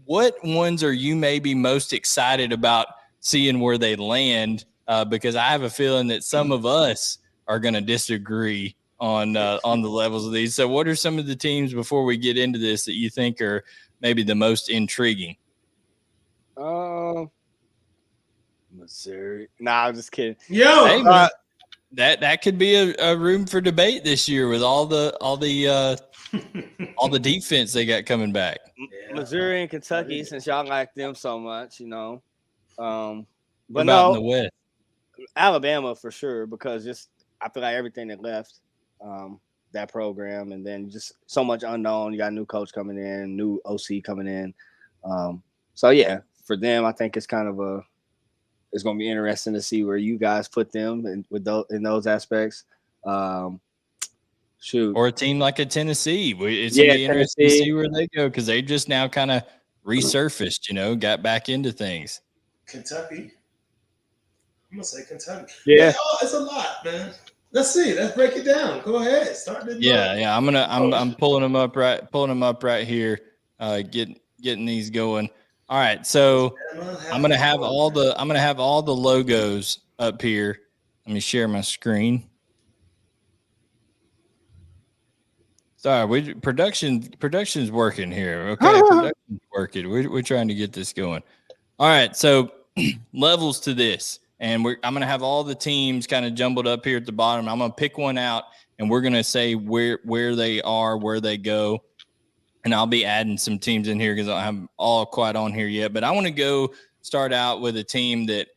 what ones are you maybe most excited about seeing where they land? Because I have a feeling that some of us are going to disagree on the levels of these. So what are some of the teams before we get into this that you think are maybe the most intriguing? Missouri. Nah, I'm just kidding. Yo, hey, that could be a room for debate this year with all the defense they got coming back. Missouri and Kentucky, since y'all like them so much, but about no, in the West? Alabama for sure, because I feel like everything that left that program, and then just so much unknown. You got a new coach coming in, new OC coming in. So yeah, for them, I think it's kind of it's going to be interesting to see where you guys put them in those aspects. Shoot, or a team like a Tennessee. It's going to be interesting to see where they go because they just now kind of resurfaced, got back into things. Kentucky. I'm going to say Kentucky. Yeah. It's a lot, man. Let's see. Let's break it down. Go ahead. Start the Yeah. I'm pulling them up right here, getting these going. All right, so I'm gonna have all the logos up here. Let me share my screen. Sorry, production's working here. Okay, production's working. We're trying to get this going. All right, so levels to this, and I'm gonna have all the teams kind of jumbled up here at the bottom. I'm gonna pick one out, and we're gonna say where they are, where they go. And I'll be adding some teams in here because I don't have them all quite on here yet. But I want to go start out with a team that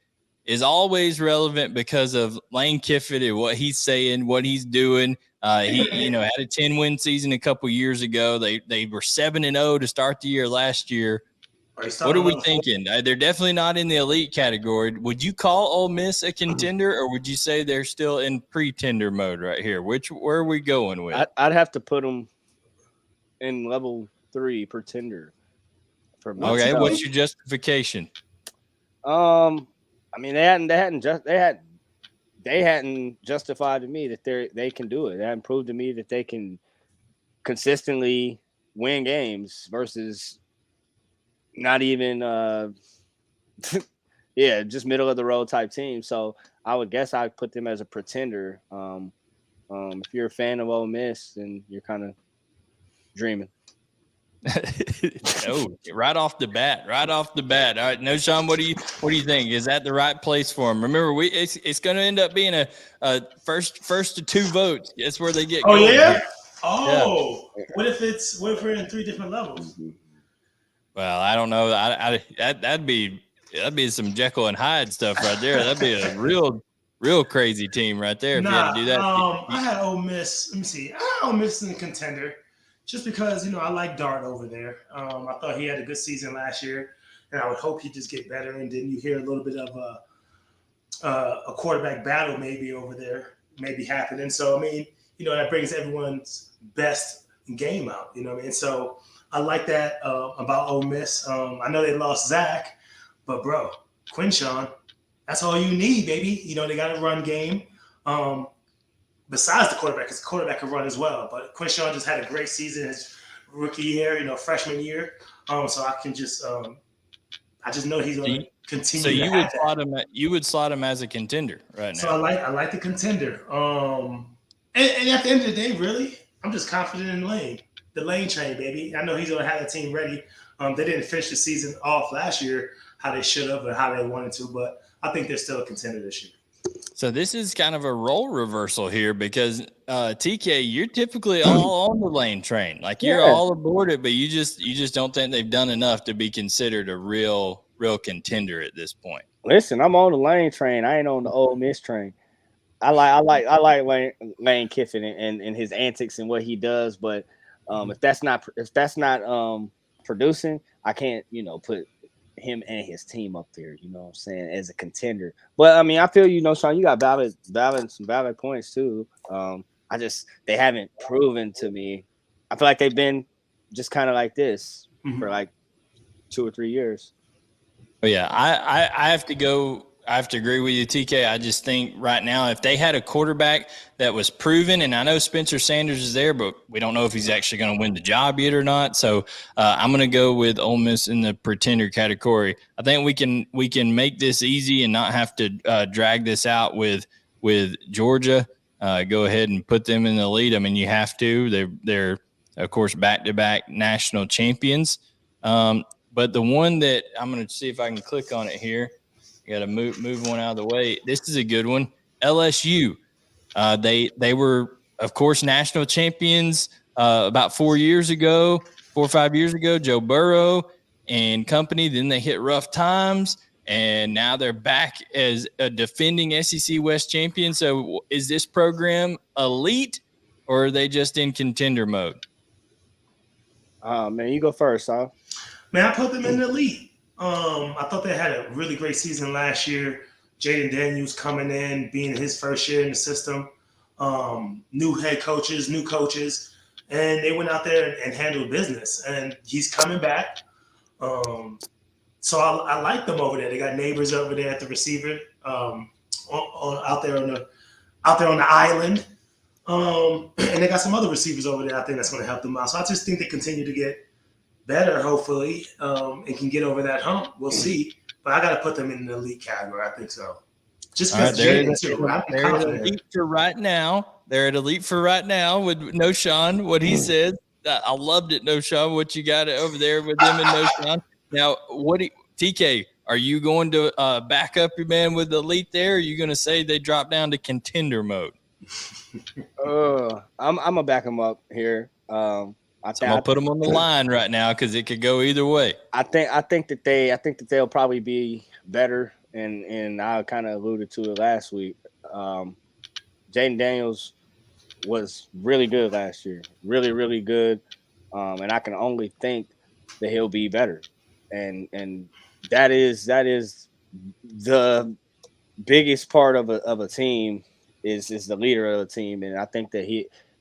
is always relevant because of Lane Kiffin and what he's saying, what he's doing. He had a 10-win season a couple years ago. They were 7-0 to start the year last year. What are we thinking? They're definitely not in the elite category. Would you call Ole Miss a contender, or would you say they're still in pretender mode right here? Where are we going with? I'd have to put them in level 3 pretender. Okay, what's your justification? I mean, they hadn't justified to me that they can do it. They hadn't proved to me that they can consistently win games versus not even just middle of the road type team. So I would guess I'd put them as a pretender. If you're a fan of Ole Miss, then you're kind of dreaming. Right off the bat. All right, Knowshon, what do you think? Is that the right place for them? Remember, it's going to end up being a first to 2 votes. That's where they get. Oh going yeah. Here. Oh, yeah. What if we're in 3 different levels? Well, I don't know. That'd be some Jekyll and Hyde stuff right there. That'd be a real crazy team right there if you had to do that. I had Ole Miss. Let me see. I had Ole Miss in the contender. Just because, I like Dart over there. I thought he had a good season last year, and I would hope he just get better. And then you hear a little bit of a quarterback battle maybe over there, maybe happening. So, I mean, that brings everyone's best game out, So I like that about Ole Miss. I know they lost Zach, but, bro, Quinshawn, that's all you need, baby. They got a run game. Besides the quarterback, because the quarterback can run as well. But Quinshawn just had a great season. His rookie year, freshman year. So I can just I just know he's going to continue. So you would slot him. You would slot him as a contender right now. So I like the contender. And at the end of the day, really, I'm just confident in Lane, the Lane train, baby. I know he's going to have the team ready. They didn't finish the season off last year how they should have or how they wanted to, but I think they're still a contender this year. So this is kind of a role reversal here because TK, you're typically all on the Lane train. Like you're all aboard it, but you just don't think they've done enough to be considered a real contender at this point. Listen, I'm on the Lane train. I ain't on the Ole Miss train. I like Lane Kiffin and his antics and what he does, but if that's not producing, I can't put him and his team up there, you know what I'm saying, as a contender. But I mean, I feel Knowshon, you got some valid points too. They haven't proven to me. I feel like they've been just kind of like this for like 2 or 3 years. But yeah, I have to go. I have to agree with you, TK. I just think right now, if they had a quarterback that was proven, and I know Spencer Sanders is there, but we don't know if he's actually going to win the job yet or not. So I'm going to go with Ole Miss in the pretender category. I think we can make this easy and not have to drag this out with Georgia. Go ahead and put them in the lead. I mean, you have to. They're of course back-to-back national champions. But the one that I'm going to see if I can click on it here. You got to move one out of the way. This is a good one. LSU. They were, of course, national champions about 4 or 5 years ago. Joe Burrow and company. Then they hit rough times, and now they're back as a defending SEC West champion. So is this program elite, or are they just in contender mode? Man, you go first, huh? Man, I put them in the elite. I thought they had a really great season last year. Jaden Daniels coming in, being his first year in the system. New head coaches, new coaches. And they went out there and handled business. And he's coming back. So I like them over there. They got neighbors over there at the receiver, out there on the island. And they got some other receivers over there I think that's going to help them out. So I just think they continue to get better, hopefully, and can get over that hump. We'll see. But I got to put them in the elite category. I think so. Just because they're at elite for right now. They're at elite for right now with Knowshon, what he said. I loved it, Knowshon, what you got over there with them and Knowshon. Now, TK, are you going to back up your man with the elite there, or are you going to say they drop down to contender mode? I'm going to back them up here. I'm gonna put them on the line right now because it could go either way. I think that they'll probably be better, and I kind of alluded to it last week. Jaden Daniels was really good last year, really, really good, and I can only think that he'll be better, and that is the biggest part of a team is the leader of the team, and I think that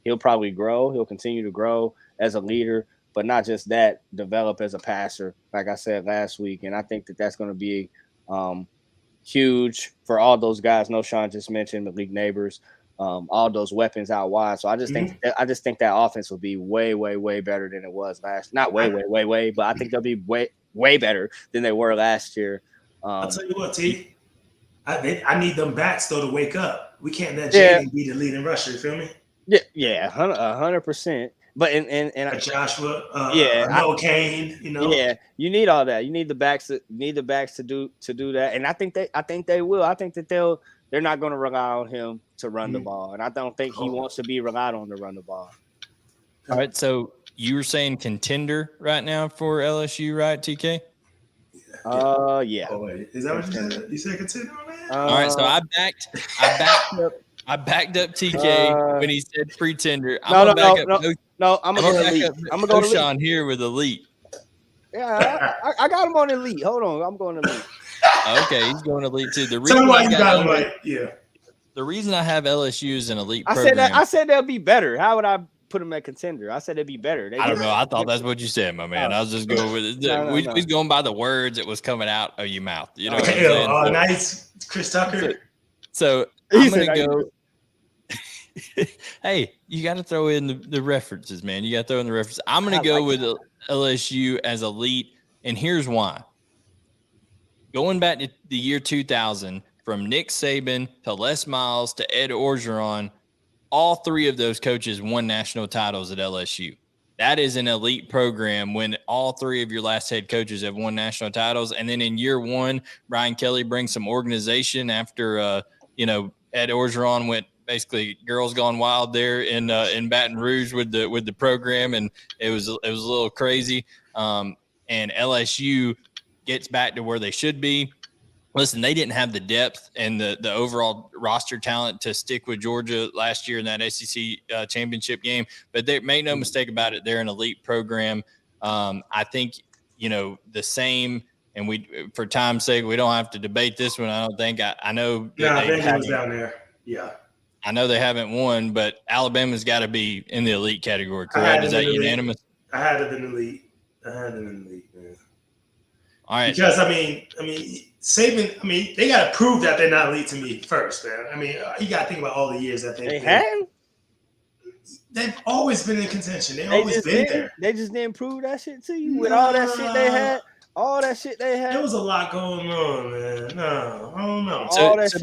he'll probably grow, he'll continue to grow as a leader, but not just that, develop as a passer, like I said last week. And I think that that's going to be huge for all those guys. Knowshon just mentioned the league neighbors, all those weapons out wide. So I just think that offense will be way, way, way better than it was last. Not way, way, way, way, but I think they'll be way, way better than they were last year. I'll tell you what, T. I need them backs though to wake up. We can't let Jaden be the leading rusher. You feel me? Yeah, 100%. But and Joshua, no Kane, Yeah, you need all that. You need the backs to do that. And I think they will. I think that they're not going to rely on him to run the ball, and I don't think he wants to be relied on to run the ball. All right, so you were saying contender right now for LSU, right, TK? Yeah. Oh wait, is that what you said? You said contender on that? All right, so I backed up TK when he said pretender. I'm gonna go Knowshon here with elite. Yeah, I got him on elite. Hold on, I'm going elite. Okay, he's going elite too. The reason I have LSU as an elite program. I said they'll be better. How would I put them at contender? I said they'd be better. I don't know. I thought that's what you said, my man. I was just going with it. We was going by the words that was coming out of your mouth. You know what I'm saying? Oh, nice, Chris Tucker. So I'm gonna go. Hey, you got to throw in the references, man. You got to throw in the references. I'm going to go with LSU as elite, and here's why. Going back to the year 2000, from Nick Saban to Les Miles to Ed Orgeron, all three of those coaches won national titles at LSU. That is an elite program when all three of your last head coaches have won national titles. And then in year one, Brian Kelly brings some organization after, Ed Orgeron went basically girls gone wild there in Baton Rouge with the program. And it was a little crazy. And LSU gets back to where they should be. Listen, they didn't have the depth and the overall roster talent to stick with Georgia last year in that SEC championship game. But they make no mistake about it, they're an elite program. I think, the same, and for time's sake, we don't have to debate this one. I don't think. I know. Yeah, I think it was down there. Yeah. I know they haven't won, but Alabama's got to be in the elite category, correct? Is that unanimous? I had it in the elite. Man. All right. Because, Saban, they got to prove that they're not elite to me first, man. You got to think about all the years that they've been. They've always been in contention. They've always been there. They just didn't prove that shit to you with all that shit they had. All that shit they had. There was a lot going on, man. No, I don't know.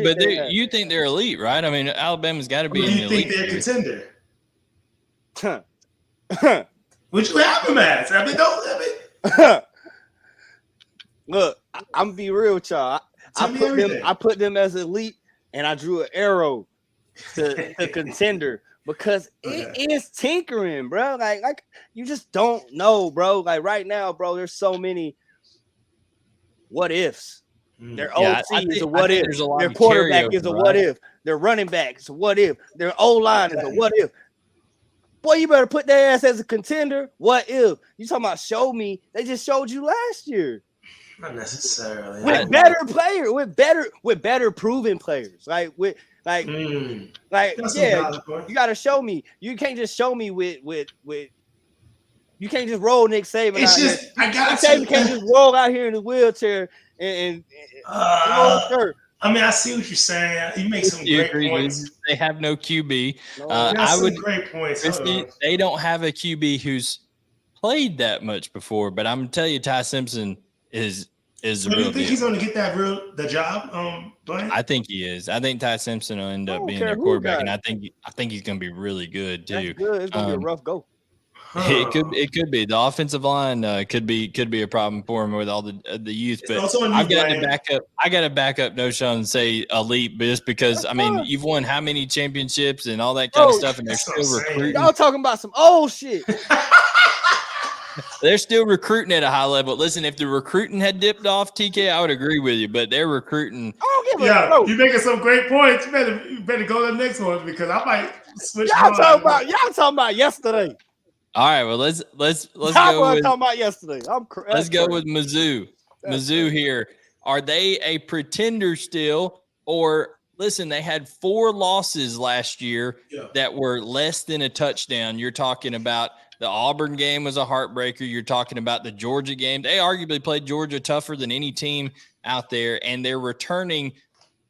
But you think they're elite, right? Alabama's got to be in the elite. You think they're a contender? Would you have them as? Look, I'm gonna be real with y'all. I put them as elite, and I drew an arrow to contender because it is tinkering, bro. Like you just don't know, bro. Like right now, bro, there's so many what ifs. Their OC is a what if. Their quarterback is a what if. Their running back is a what if. Their O-line is a what if. Boy, you better put their ass as a contender. What if? You talking about show me? They just showed you last year. Not necessarily. With better players, with better proven players. You gotta show me. You can't just show me with you can't just roll Nick Saban. It's out just here. I got you can't just roll out here in the wheelchair and I see what you're saying. You make some great points. They have no QB. Great points. They don't have a QB who's played that much before, but I'm gonna tell you, Ty Simpson is the real deal. You think he's going to get the job? Blaine? I think he is. I think Ty Simpson will end up being their quarterback, and I think he's going to be really good too. That's good. It's going to be a rough go. It could be the offensive line could be a problem for him with all the youth. But I got to back up Knowshon and say elite, just because you've won how many championships and all that kind of stuff, and they're still recruiting. Y'all talking about some old shit. They're still recruiting at a high level. Listen, if the recruiting had dipped off, TK, I would agree with you, but they're recruiting. You're making some great points. You better go to the next one because I might switch. Y'all talking about yesterday. All right, well let's go. Talking about yesterday. Let's go with Mizzou. Mizzou here. Are they a pretender still, or listen? They had 4 losses last year that were less than a touchdown. You're talking about. The Auburn game was a heartbreaker. You're talking about the Georgia game. They arguably played Georgia tougher than any team out there, and they're returning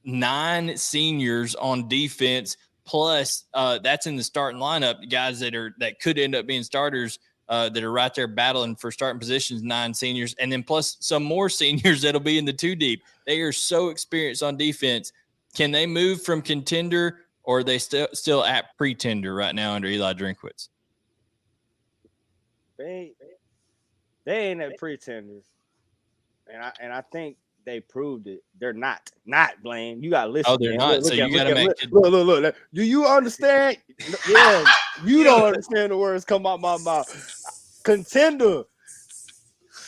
9 seniors on defense. Plus, that's in the starting lineup. Guys that could end up being starters that are right there battling for starting positions. 9 seniors, and then plus some more seniors that'll be in the 2 deep. They are so experienced on defense. Can they move from contender, or are they still at pretender right now under Eli Drinkwitz? They ain't at pretenders, and I think they proved it. They're not Blaine. You gotta listen. Oh, they're not. So you gotta make it. Look. Do you understand? Yeah, you don't understand the words come out my mouth. Contender.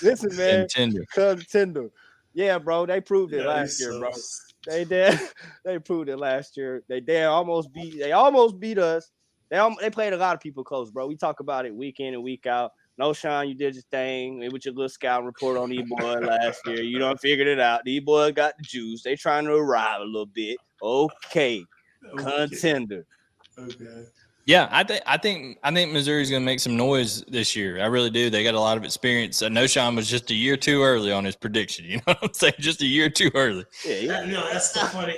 Listen, man. Contender. Yeah, bro. They proved it last year, bro. They did. They proved it last year. They almost beat us. They played a lot of people close, bro. We talk about it week in and week out. Knowshon, you did your thing with your little scouting report on E-Boy last year. You done figured it out. The E-Boy got the juice. They trying to arrive a little bit. Okay. Contender. Okay. Yeah, I think Missouri's going to make some noise this year. I really do. They got a lot of experience. Knowshon was just a year too early on his prediction. You know what I'm saying? Just a year too early. Yeah. That's the funny.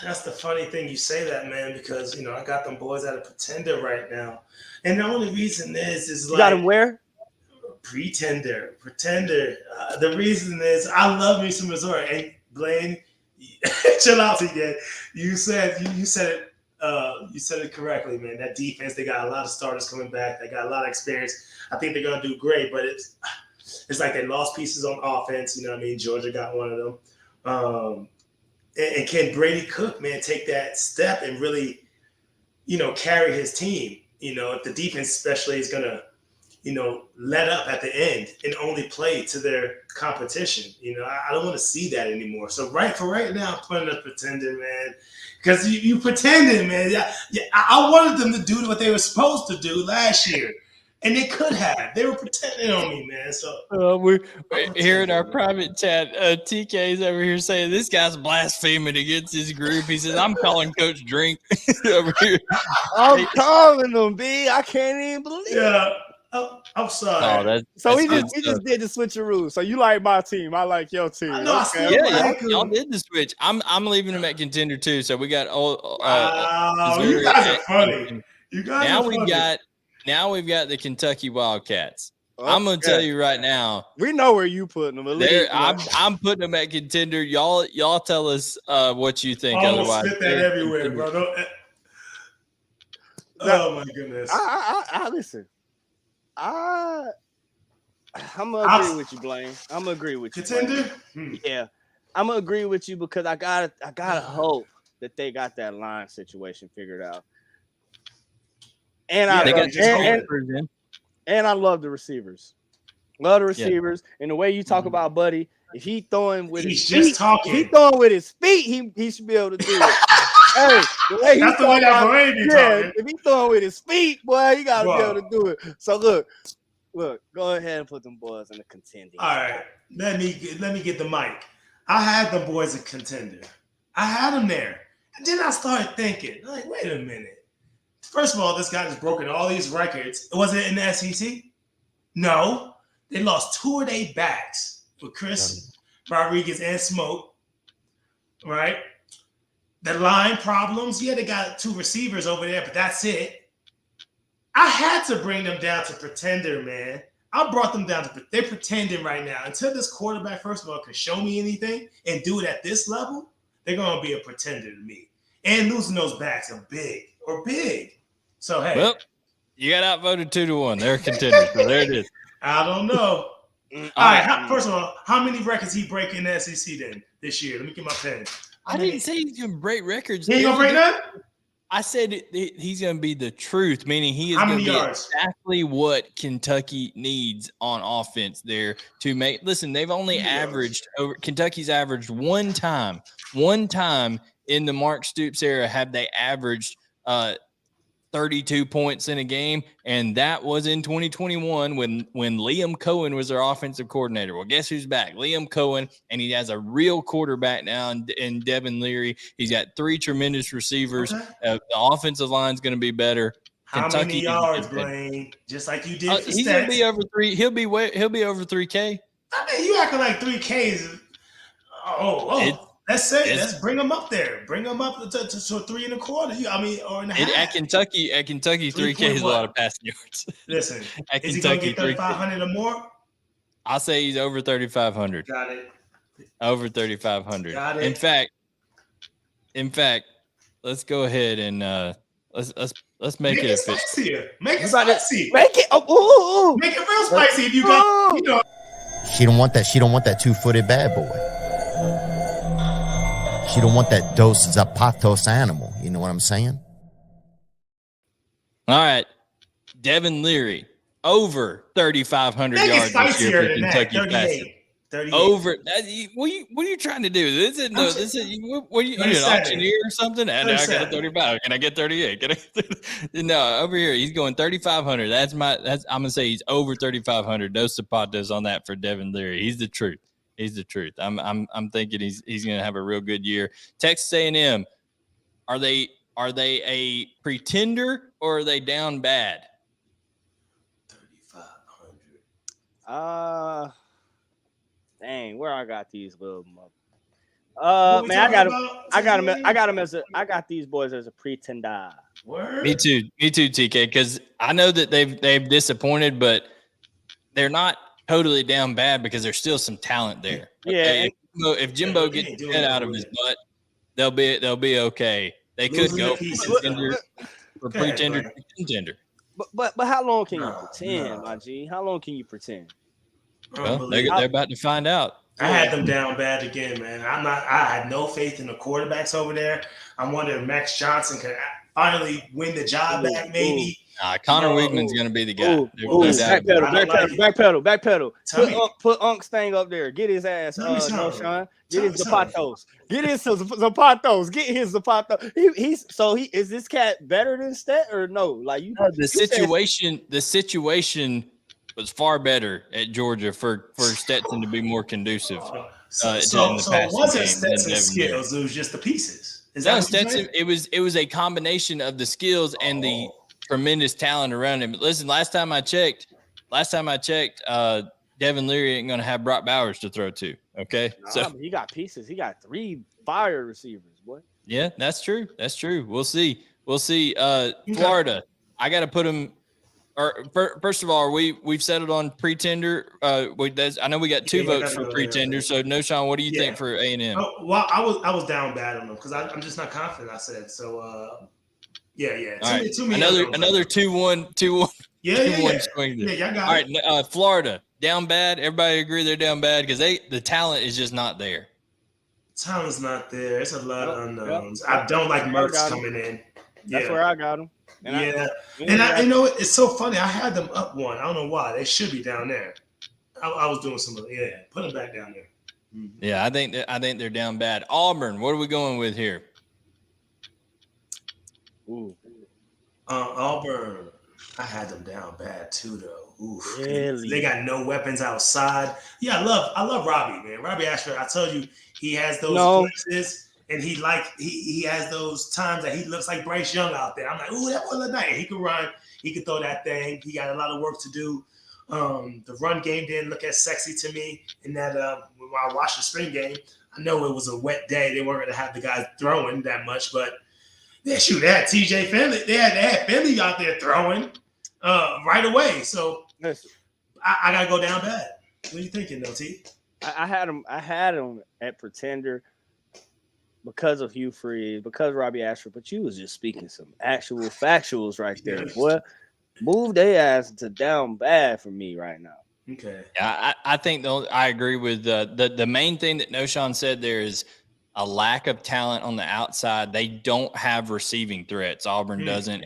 That's the funny thing you say that, man, because I got them boys at a pretender right now, and the only reason is You got him where? pretender. The reason is I love me some Missouri. And Blaine, chill out again. You said it correctly, man. That defense, they got a lot of starters coming back. They got a lot of experience. I think they're gonna do great, but it's like they lost pieces on offense. You know what I mean? Georgia got one of them. And can Brady Cook, man, take that step and really, carry his team? If the defense especially is gonna, let up at the end and only play to their competition. I don't want to see that anymore. So right now, I'm putting a pretender, man, because you pretended, man. Yeah, I wanted them to do what they were supposed to do last year. And they could have. They were pretending on me, man. So we're here in our private chat. TK's over here saying this guy's blaspheming against his group. He says, "I'm calling Coach Drink." Over here. I'm calling them, B. I can't even believe it. Yeah. I'm sorry. We just did the switcheroo. So you like my team. I like your team. Y'all did the switch. I'm leaving them at contender too. So we got you guys are funny. You guys are funny. Now we've got the Kentucky Wildcats. Okay. I'm going to tell you right now. We know where you putting them. I'm putting them at contender. Y'all tell us what you think. Otherwise, spit that everywhere, bro. Oh my goodness. I listen. I'm gonna agree with you, Blaine. I'm gonna agree with you. Contender? Yeah, I'm gonna agree with you because I gotta hope that they got that line situation figured out. And I love the receivers. Love the receivers. And the way you talk about Buddy, if he throwing with his feet, he should be able to do it. Hey, that's the way that Blaine be talking. If he throwing with his feet, boy, you gotta be able to do it. So look, go ahead and put them boys in the contending. All right, let me get the mic. I had the boys a contender. I had them there, and then I started thinking, like, wait a minute. First of all, this guy has broken all these records. Was it in the SEC? No. They lost 2 of their backs with Chris Rodriguez and Smoke, right? The line problems, they got 2 receivers over there, but that's it. I had to bring them down to pretender, man. I brought them down to they're pretending right now. Until this quarterback, first of all, can show me anything and do it at this level, they're going to be a pretender to me. And losing those backs are big. So, hey. Well, you got outvoted 2-1. They're contenders. So there it is. I don't know. All right. First of all, how many records he break in the SEC then this year? Let me get my pen. I didn't say he's going to break records. He ain't going to break none? I said he's going to be the truth, meaning he is going to be exactly what Kentucky needs on offense there to make. Listen, they've only Kentucky's averaged one time in the Mark Stoops era have they averaged 32 points in a game, and that was in 2021 when Liam Cohen was their offensive coordinator. Well, guess who's back? Liam Cohen, and he has a real quarterback now in Devin Leary. He's got 3 tremendous receivers. Okay. The offensive line is going to be better. How many yards, Blaine? Just like you did. He's going to be over 3. He'll be over 3K. I mean, you acting like 3Ks. Let's bring them up there. Bring them up to 3 1/4. Or in a half. At Kentucky, 3K is a lot of passing yards. Listen, at is Kentucky, he going to get 3,500 or more? I'll say he's over 3,500. Got it. Over 3,500. Got it. In fact, let's go ahead and let's make it spicier. Make it spicy. Make it make it real spicy. If you got, She don't want that 2-footed bad boy. She don't want that Dos Zapatos animal. You know what I'm saying? All right. Devin Leary, over 3,500 yards this year for Kentucky passing. 38. Over. What are you trying to do? This is what are you an auctioneer or something? And I got a 35. Can I get 38? No, over here he's going 3,500. I'm gonna say he's over 3,500. Dos Zapatos on that for Devin Leary. He's the truth. He's the truth. I'm thinking he's going to have a real good year. Texas A&M, are they a pretender or are they down bad? 3,500. Dang, where I got these little. Man, I got these boys as a pretender. Word? Me too, TK. Because I know that they've disappointed, but they're not totally down bad because there's still some talent there. Okay? Yeah. If Jimbo gets the head out of his butt, they'll be okay. They could go for pretender to contender. But how long can you pretend, my G? How long can you pretend? Well, they're about to find out. I had them down bad again, man. I had no faith in the quarterbacks over there. I'm wondering if Max Johnson can finally win the job back, maybe. Connor Weigman's going to be the guy. Backpedal. Put Unk's thing up there. Get his ass, Knowshon. Get his Zapatos. Get his Zapatos. Is this cat better than Stet or no? Like the situation was far better at Georgia for Stetson to be more conducive. So it wasn't Stetson's skills; it was just the pieces. Stetson. It was a combination of the skills and the tremendous talent around him. Listen, last time I checked, Devin Leary ain't going to have Brock Bowers to throw to. Okay, so he got pieces. He got 3 fire receivers, boy. Yeah, that's true. We'll see. Florida. I got to put him. First of all, we've settled on pretender. I know we got 2 votes for pretender. So, Knowshon, what do you think for A&M? Oh, well, I was down bad on them because I'm just not confident. I said so. Yeah. All right. Another 2-1. Yeah. Swing there. Yeah, y'all got all right, Florida down bad. Everybody agree they're down bad because the talent is just not there. Talent's not there. It's a lot of unknowns. I don't like Mertz coming in. That's where I got him. I it's so funny. I had them up 1. I don't know why. They should be down there. I was doing some of it. Put them back down there. Mm-hmm. Yeah, I think they're down bad. Auburn, what are we going with here? Ooh. Auburn, I had them down bad too, though. Ooh, really? They got no weapons outside. Yeah, I love Robbie, man. Robbie Ashford. I told you he has those glimpses. And he has those times that he looks like Bryce Young out there. I'm like, ooh, that was a night. He could run. He could throw that thing. He got a lot of work to do. The run game didn't look as sexy to me. In that when I watched the spring game, I know it was a wet day. They weren't going to have the guys throwing that much, but they had TJ Finley. They had Finley out there throwing right away. So I got to go down bad. What are you thinking, though, T? I had him at pretender. Because of Hugh Freeze, because of Robbie Ashford, but you was just speaking some actual factuals right there, boy. Move their ass to down bad for me right now. Okay. Yeah, I think I agree with the main thing that Knowshon said there is a lack of talent on the outside. They don't have receiving threats. Auburn doesn't,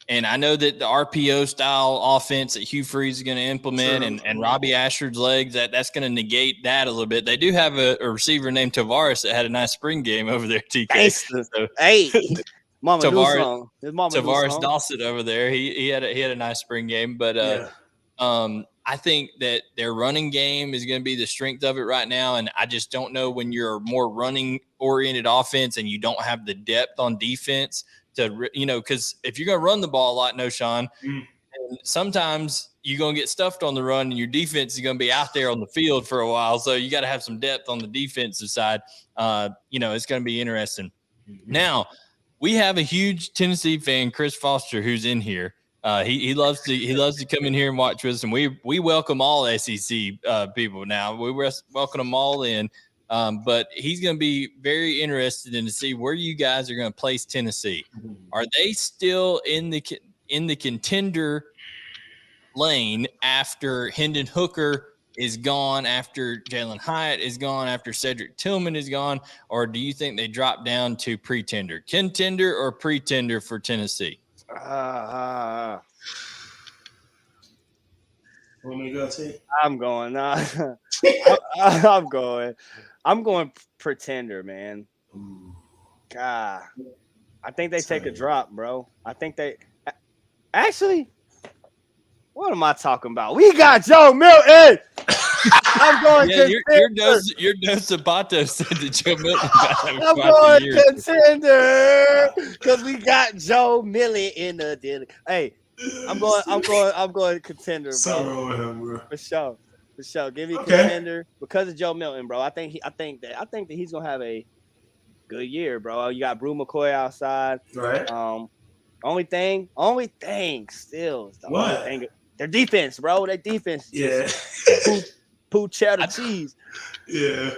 and I know that the RPO style offense that Hugh Freeze is going to implement and Robbie Ashford's legs, that's going to negate that a little bit. They do have a receiver named Tavarres that had a nice spring game over there, TK. Hey, Mama Tavarres Dawson over there. He had a nice spring game, but I think that their running game is going to be the strength of it right now, and I just don't know when you're a more running oriented offense and you don't have the depth on defense. Because if you're going to run the ball a lot, Knowshon, sometimes you're going to get stuffed on the run and your defense is going to be out there on the field for a while. So you got to have some depth on the defensive side. It's going to be interesting. Now, we have a huge Tennessee fan, Chris Foster, who's in here. He loves to come in here and watch with us, and we welcome all SEC people now. We welcome them all in. But he's going to be very interested in to see where you guys are going to place Tennessee. Are they still in the contender lane after Hendon Hooker is gone, after Jalen Hyatt is gone, after Cedric Tillman is gone, or do you think they drop down to pretender, contender, or pretender for Tennessee? Want me to go, T? I'm going. I'm going pretender, man. God, I think they take a drop, bro. I think they actually. What am I talking about? We got Joe Milton. I'm going. Yeah, your dose of Pato said that Joe Milton. I'm going contender because we got Joe Milton in the deal. Hey, I'm going contender, bro. So wrong with him, bro. For sure. For sure. Give me a contender because of Joe Milton, bro. I think that he's gonna have a good year, bro. You got Brew McCoy outside. Right. Only thing still is the only thing. Their defense, bro. Their defense. Yeah. Poo cheddar cheese. Yeah.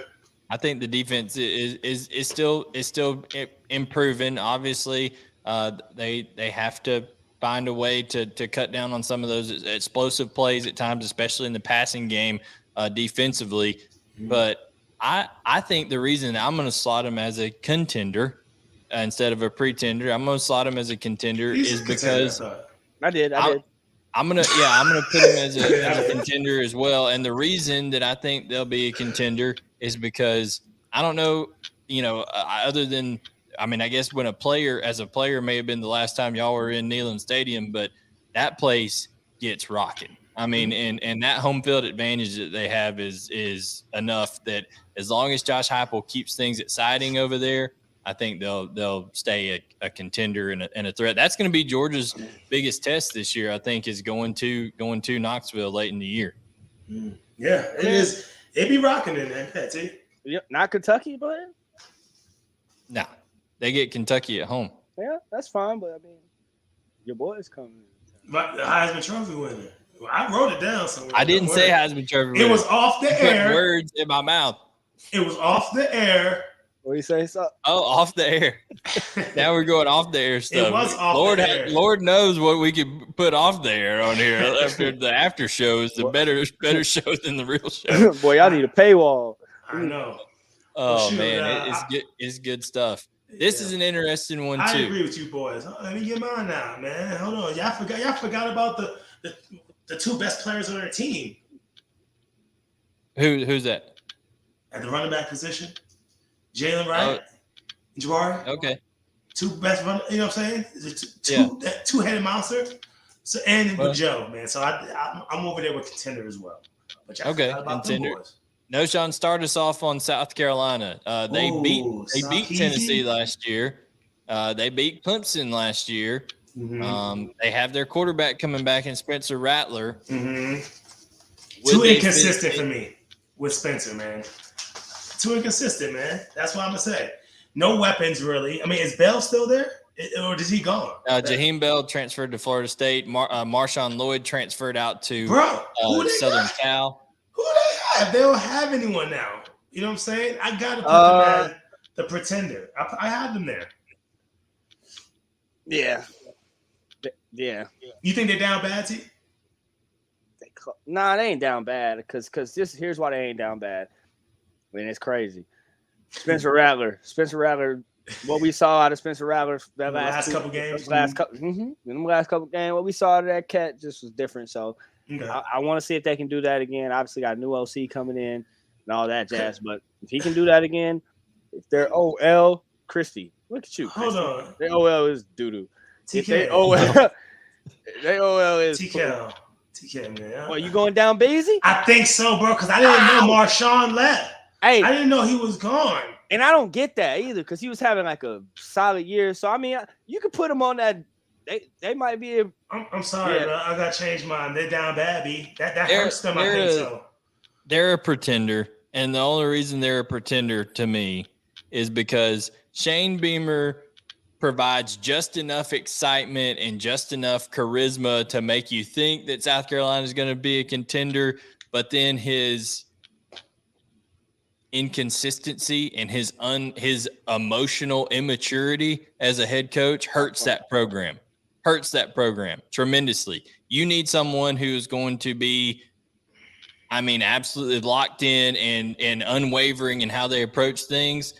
I think the defense is still improving. Obviously, they have to find a way to cut down on some of those explosive plays at times, especially in the passing game defensively. Mm-hmm. But I think the reason I'm going to slot him as a contender instead of a pretender, I'm going to slot him as a contender is because I did. I'm gonna put him as a contender as well. And the reason that I think they'll be a contender is because I don't know, other than I guess when a player may have been the last time y'all were in Neyland Stadium, but that place gets rocking. And that home field advantage that they have is enough that as long as Josh Heupel keeps things exciting over there, I think they'll stay a contender and a threat. That's going to be Georgia's biggest test this year. I think is going to Knoxville late in the year. Yeah, it is. It be rocking in there, Patsy. Yep, not Kentucky, but nah, they get Kentucky at home. Yeah, that's fine. But your boys coming. But the Heisman Trophy winner. I wrote it down somewhere. I didn't say Heisman Trophy winner. It was off the air. Words in my mouth. It was off the air. What do you say? Oh, off the air. Now we're going off the air stuff. It was off the air. Lord knows what we could put off the air on here. After the after show is the better show than the real show. Boy, y'all need a paywall. I know. Oh man, it's good stuff. This is an interesting one too. I agree with you boys. Let me get mine now, man. Hold on. Y'all forgot about the two best players on their team. Who's that? At the running back position. Jalen Wright, Tavarres. Okay. Two best run. You know what I'm saying? Two-headed monster. So with Joe, man. So I'm over there with contender as well. But contender. Knowshon started us off on South Carolina. They beat Tennessee last year. They beat Clemson last year. Mm-hmm. They have their quarterback coming back in Spencer Rattler. Mm-hmm. Too inconsistent for me with Spencer, man. Too inconsistent, man. That's what I'm gonna say. No weapons, really. Is Bell still there, or is he gone? Jaheim Bell transferred to Florida State. Marshawn Lloyd transferred out to Southern Cal. Who do they have? They don't have anyone now. You know what I'm saying? I gotta put them as the pretender. I have them there. Yeah. You think they're down bad, T? Nah, they ain't down bad. Because here's why they ain't down bad. It's crazy. Spencer Rattler. What we saw out of Spencer Rattler that last couple games. In the last couple games, what we saw out of that cat just was different. So I want to see if they can do that again. Obviously, got a new OC coming in and all that jazz. But if he can do that again, if they're OL, Christie, look at you. Hold on. Their OL is doo-doo. TK. If they OL is TK, man. Well, you going down Beasley? I think so, bro, because I didn't know Marshawn left. Hey, I didn't know he was gone. And I don't get that either because he was having like a solid year. So, you could put him on that. They might be. I'm sorry, bro. I got to change mine. They're down bad, B. That hurts them, I think so. They're a pretender. And the only reason they're a pretender to me is because Shane Beamer provides just enough excitement and just enough charisma to make you think that South Carolina is going to be a contender. But then his inconsistency and his emotional immaturity as a head coach hurts that program tremendously. You need someone who's going to be, absolutely locked in and unwavering in how they approach things.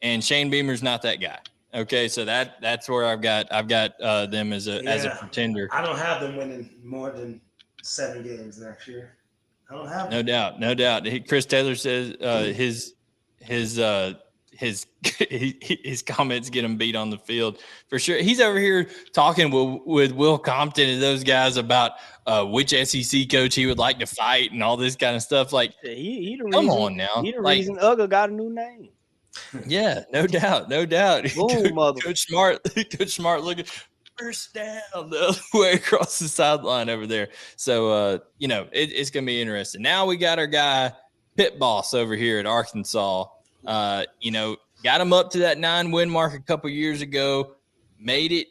And Shane Beamer's not that guy. Okay. So that's where I've got them as a pretender. I don't have them winning more than 7 games next year. I don't have no doubt. Chris Taylor says his comments get him beat on the field for sure. He's over here talking with Will Compton and those guys about which SEC coach he would like to fight and all this kind of stuff. Like, come on now. He the reason Uga got a new name. Yeah, no doubt. Boom, Coach Smart. Look first down the other way across the sideline over there. So, it's going to be interesting. Now we got our guy, Pit Boss, over here at Arkansas. Got him up to that 9-win mark a couple years ago, made it,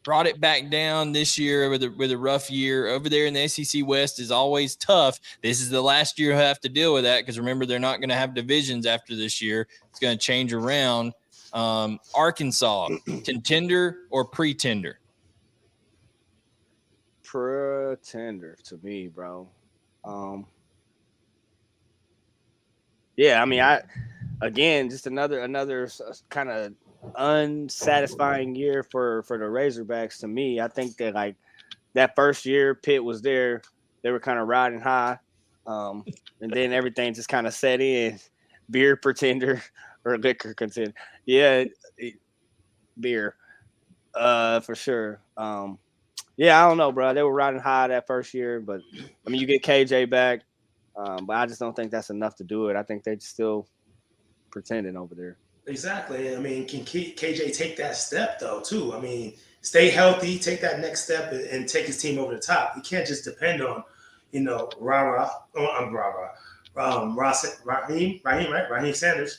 brought it back down this year with a rough year. Over there in the SEC West is always tough. This is the last year he'll have to deal with that because, remember, they're not going to have divisions after this year. It's going to change around. Arkansas, contender or pretender? Pretender to me, bro. Just another kind of unsatisfying year for the Razorbacks to me. I think that like that first year Pitt was there, they were kind of riding high, and then everything just kind of set in. Beer pretender or liquor contender? Yeah, beer, for sure. I don't know, bro. They were riding high that first year, but I mean, you get KJ back, but I just don't think that's enough to do it. I think they're still pretending over there. Exactly. I mean, can KJ take that step though, too? I mean, stay healthy, take that next step, and take his team over the top. He can't just depend on, Raheem Sanders.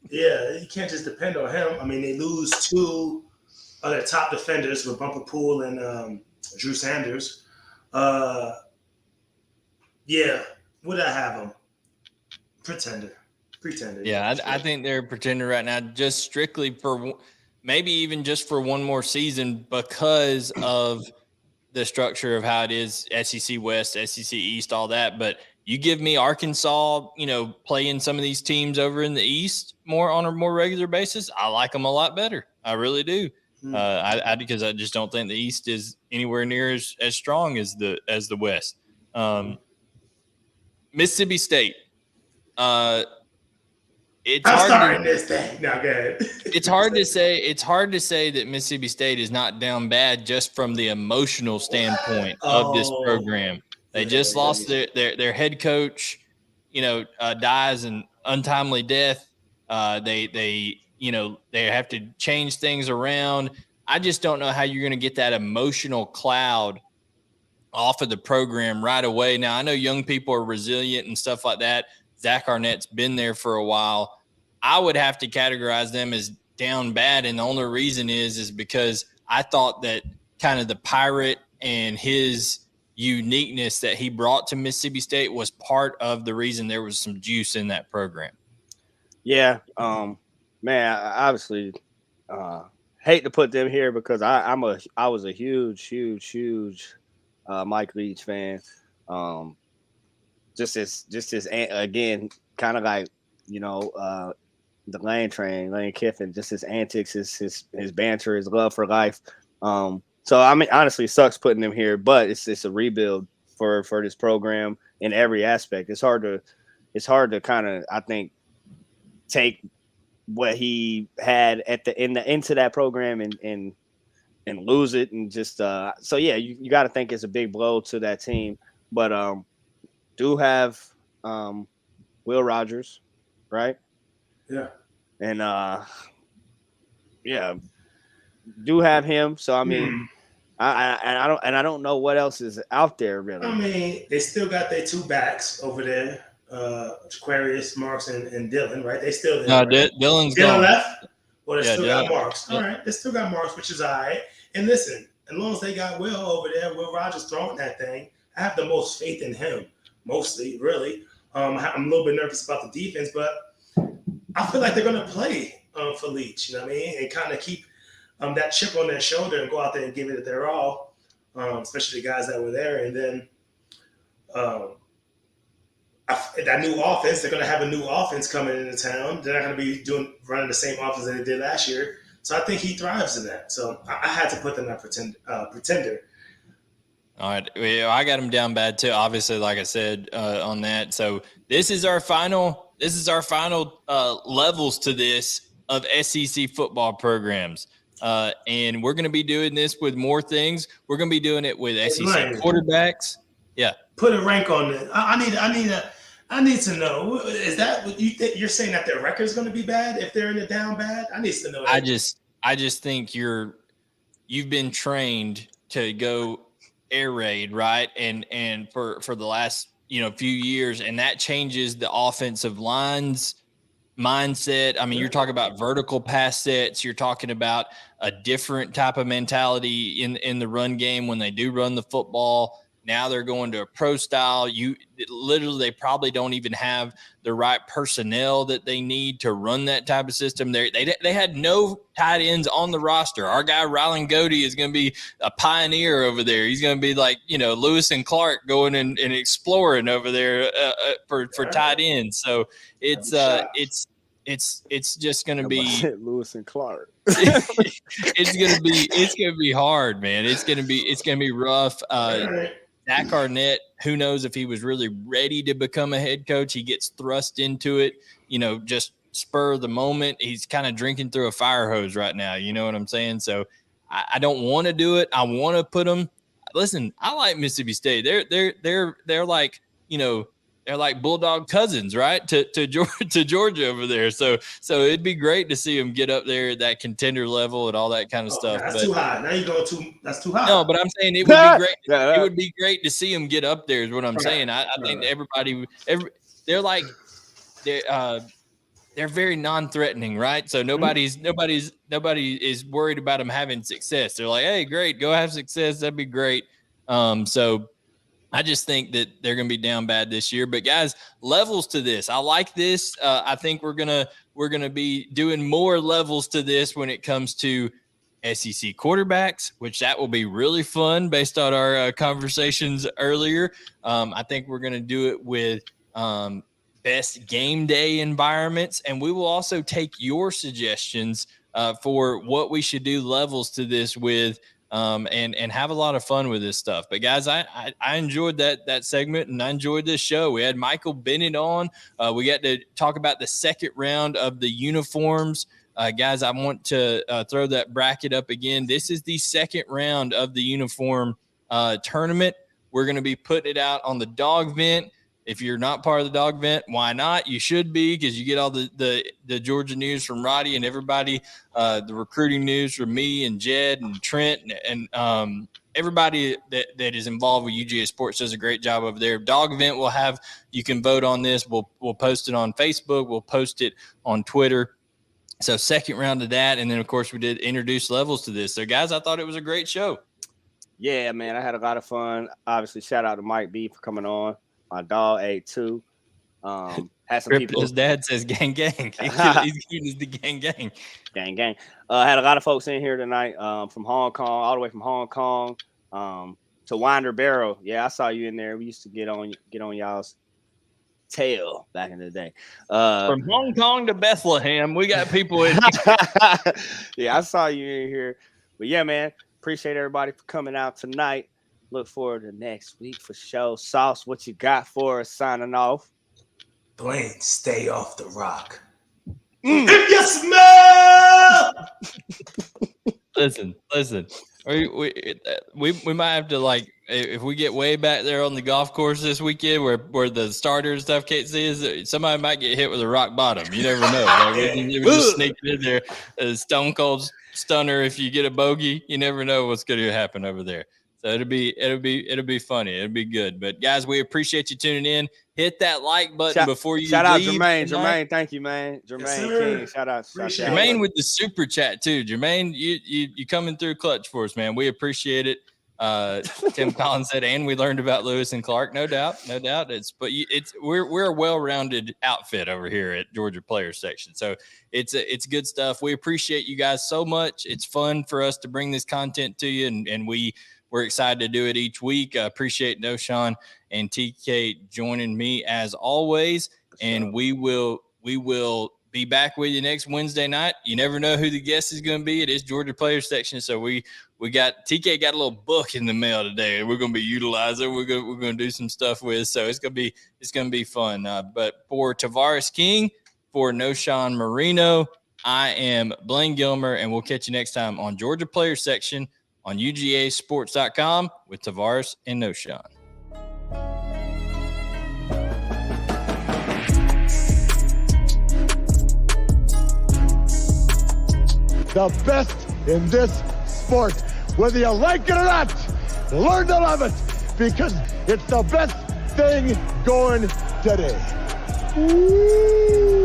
You can't just depend on him. I mean, they lose 2 of their top defenders with Bumper Poole and Drew Sanders. Would I have him? Pretender. Yeah, I think they're a pretender right now, just strictly for maybe even just for one more season because of the structure of how it is, SEC West, SEC East, all that. But you give me Arkansas, playing some of these teams over in the East on a more regular basis, I like them a lot better. I really do. Because I just don't think the East is anywhere near as strong as the West. Mississippi State. It's hard to say that Mississippi State is not down bad just from the emotional standpoint of this program. They just lost their head coach, dies an untimely death. They have to change things around. I just don't know how you're going to get that emotional cloud off of the program right away. Now, I know young people are resilient and stuff like that. Zach Arnett's been there for a while. I would have to categorize them as down bad, and the only reason is because I thought that kind of the Pirate and his uniqueness that he brought to Mississippi State was part of the reason there was some juice in that program. Yeah, man, I obviously hate to put them here because I was a huge Mike Leach fan. Just as again, kind of like the Lane Kiffin, just his antics, his banter, his love for life. So I mean, honestly, it sucks putting him here, but it's a rebuild for this program in every aspect. It's hard to kind of, I think, take what he had into that program and lose it and just you got to think it's a big blow to that team, but do have Will Rogers, right? Yeah. And do have him. So I mean, I don't know what else is out there really. I mean, they still got their 2 backs over there, Aquarius, Marks, and Dylan, right? They still there. No, right? Dylan's Dylan gone. left. Well, they still Dylan. got Marks. All right, they still got Marks, which is all right. And listen, as long as they got Will over there, Will Rogers throwing that thing, I have the most faith in him. Mostly, really. I'm a little bit nervous about the defense, but I feel like they're going to play for Leach, you know what I mean? And kind of keep that chip on their shoulder and go out there and give it their all, especially the guys that were there. And then that new offense, they're going to have a new offense coming into town. They're not going to be running the same offense that they did last year. So I think he thrives in that. So I had to put them at pretender. All right. Well, I got them down bad too, obviously, like I said, on that. So this is our final levels to this of SEC football programs. And we're going to be doing this with more things. We're going to be doing it with SEC quarterbacks. Yeah. Put a rank on it. I need to know. Is that what you're saying, that their record is going to be bad if they're in the down bad? I need to know. I just think you've been trained to go air raid, right? And for the last, few years, and that changes the offensive line's mindset. I mean, you're talking about vertical pass sets. You're talking about a different type of mentality in the run game when they do run the football. Now they're going to a pro style. They probably don't even have the right personnel that they need to run that type of system. They had no tight ends on the roster. Our guy Rylan Godey is going to be a pioneer over there. He's going to be like, Lewis and Clark going and exploring over there for tight ends. So it's just going to be Lewis and Clark. it's going to be hard, man. It's going to be rough. Zach Arnett, who knows if he was really ready to become a head coach. He gets thrust into it, just spur of the moment. He's kind of drinking through a fire hose right now. You know what I'm saying? So I don't want to do it. I want to put them. Listen, I like Mississippi State. They're like, they're like Bulldog cousins, right? To Georgia over there. So it'd be great to see them get up there at that contender level and all that kind of stuff. That's too high. Now you go that's too high. No, but I'm saying it would be great. It would be great to see them get up there. Is what I'm saying. I think they're very non-threatening, right? So nobody is worried about them having success. They're like, hey, great, go have success. That'd be great. So I just think that they're going to be down bad this year. But guys, levels to this. I like this. I think we're gonna be doing more levels to this when it comes to SEC quarterbacks, which that will be really fun based on our conversations earlier. I think we're going to do it with best game day environments, and we will also take your suggestions for what we should do levels to this with. And have a lot of fun with this stuff. But guys, I enjoyed that segment, and I enjoyed this show. We had Michael Bennett on. We got to talk about the second round of the uniforms. Guys, I want to throw that bracket up again. This is the second round of the uniform tournament. We're going to be putting it out on the Dawg vent. If you're not part of the Dawg vent, why not? You should be, because you get all the Georgia news from Roddy and everybody, the recruiting news from me and Jed and Trent and everybody that is involved with UGA Sports does a great job over there. Dawg vent will have, you can vote on this. We'll post it on Facebook. We'll post it on Twitter. So second round of that. And then, of course, we did introduce levels to this. So, guys, I thought it was a great show. Yeah, man, I had a lot of fun. Obviously, shout out to Mike B for coming on. My dog A2. Had some people. His dad says gang gang. He's giving us the gang gang. Gang gang. Had a lot of folks in here tonight from Hong Kong, all the way from Hong Kong to Winder Barrow. Yeah, I saw you in there. We used to get on y'all's tail back in the day. From Hong Kong to Bethlehem, we got people in. Yeah, I saw you in here. But yeah, man, appreciate everybody for coming out tonight. Look forward to next week for sure. Sauce, what you got for us signing off? Blaine, stay off the rock. If you smell. Listen. We might have to, like, if we get way back there on the golf course this weekend where the starter and stuff can't see us, somebody might get hit with a rock bottom. You never know. Like, we're just sneaking in there. A stone cold stunner. If you get a bogey, you never know what's going to happen over there. So it'll be funny. It'll be good. But guys, we appreciate you tuning in. Hit that like button before you shout leave. Shout out Jermaine. Jermaine, thank you, man. Jermaine King. Shout out. Jermaine with the super chat too. Jermaine, you coming through clutch for us, man. We appreciate it. Tim Collins said, and we learned about Lewis and Clark. No doubt. We're a well-rounded outfit over here at Georgia Players Section. So it's good stuff. We appreciate you guys so much. It's fun for us to bring this content to you, and we're excited to do it each week. I appreciate Knowshon and TK joining me as always. And we will be back with you next Wednesday night. You never know who the guest is going to be. It is Georgia Players Section. So TK got a little book in the mail today, and we're going to be utilizing. We're going to do some stuff with. So it's going to be fun. But for Tavarres King, for Knowshon Moreno, I am Blaine Gilmer, and we'll catch you next time on Georgia Players Section on UGASports.com with Tavarres and Knowshon. The best in this sport, Whether you like it or not, learn to love it because it's the best thing going today. Woo!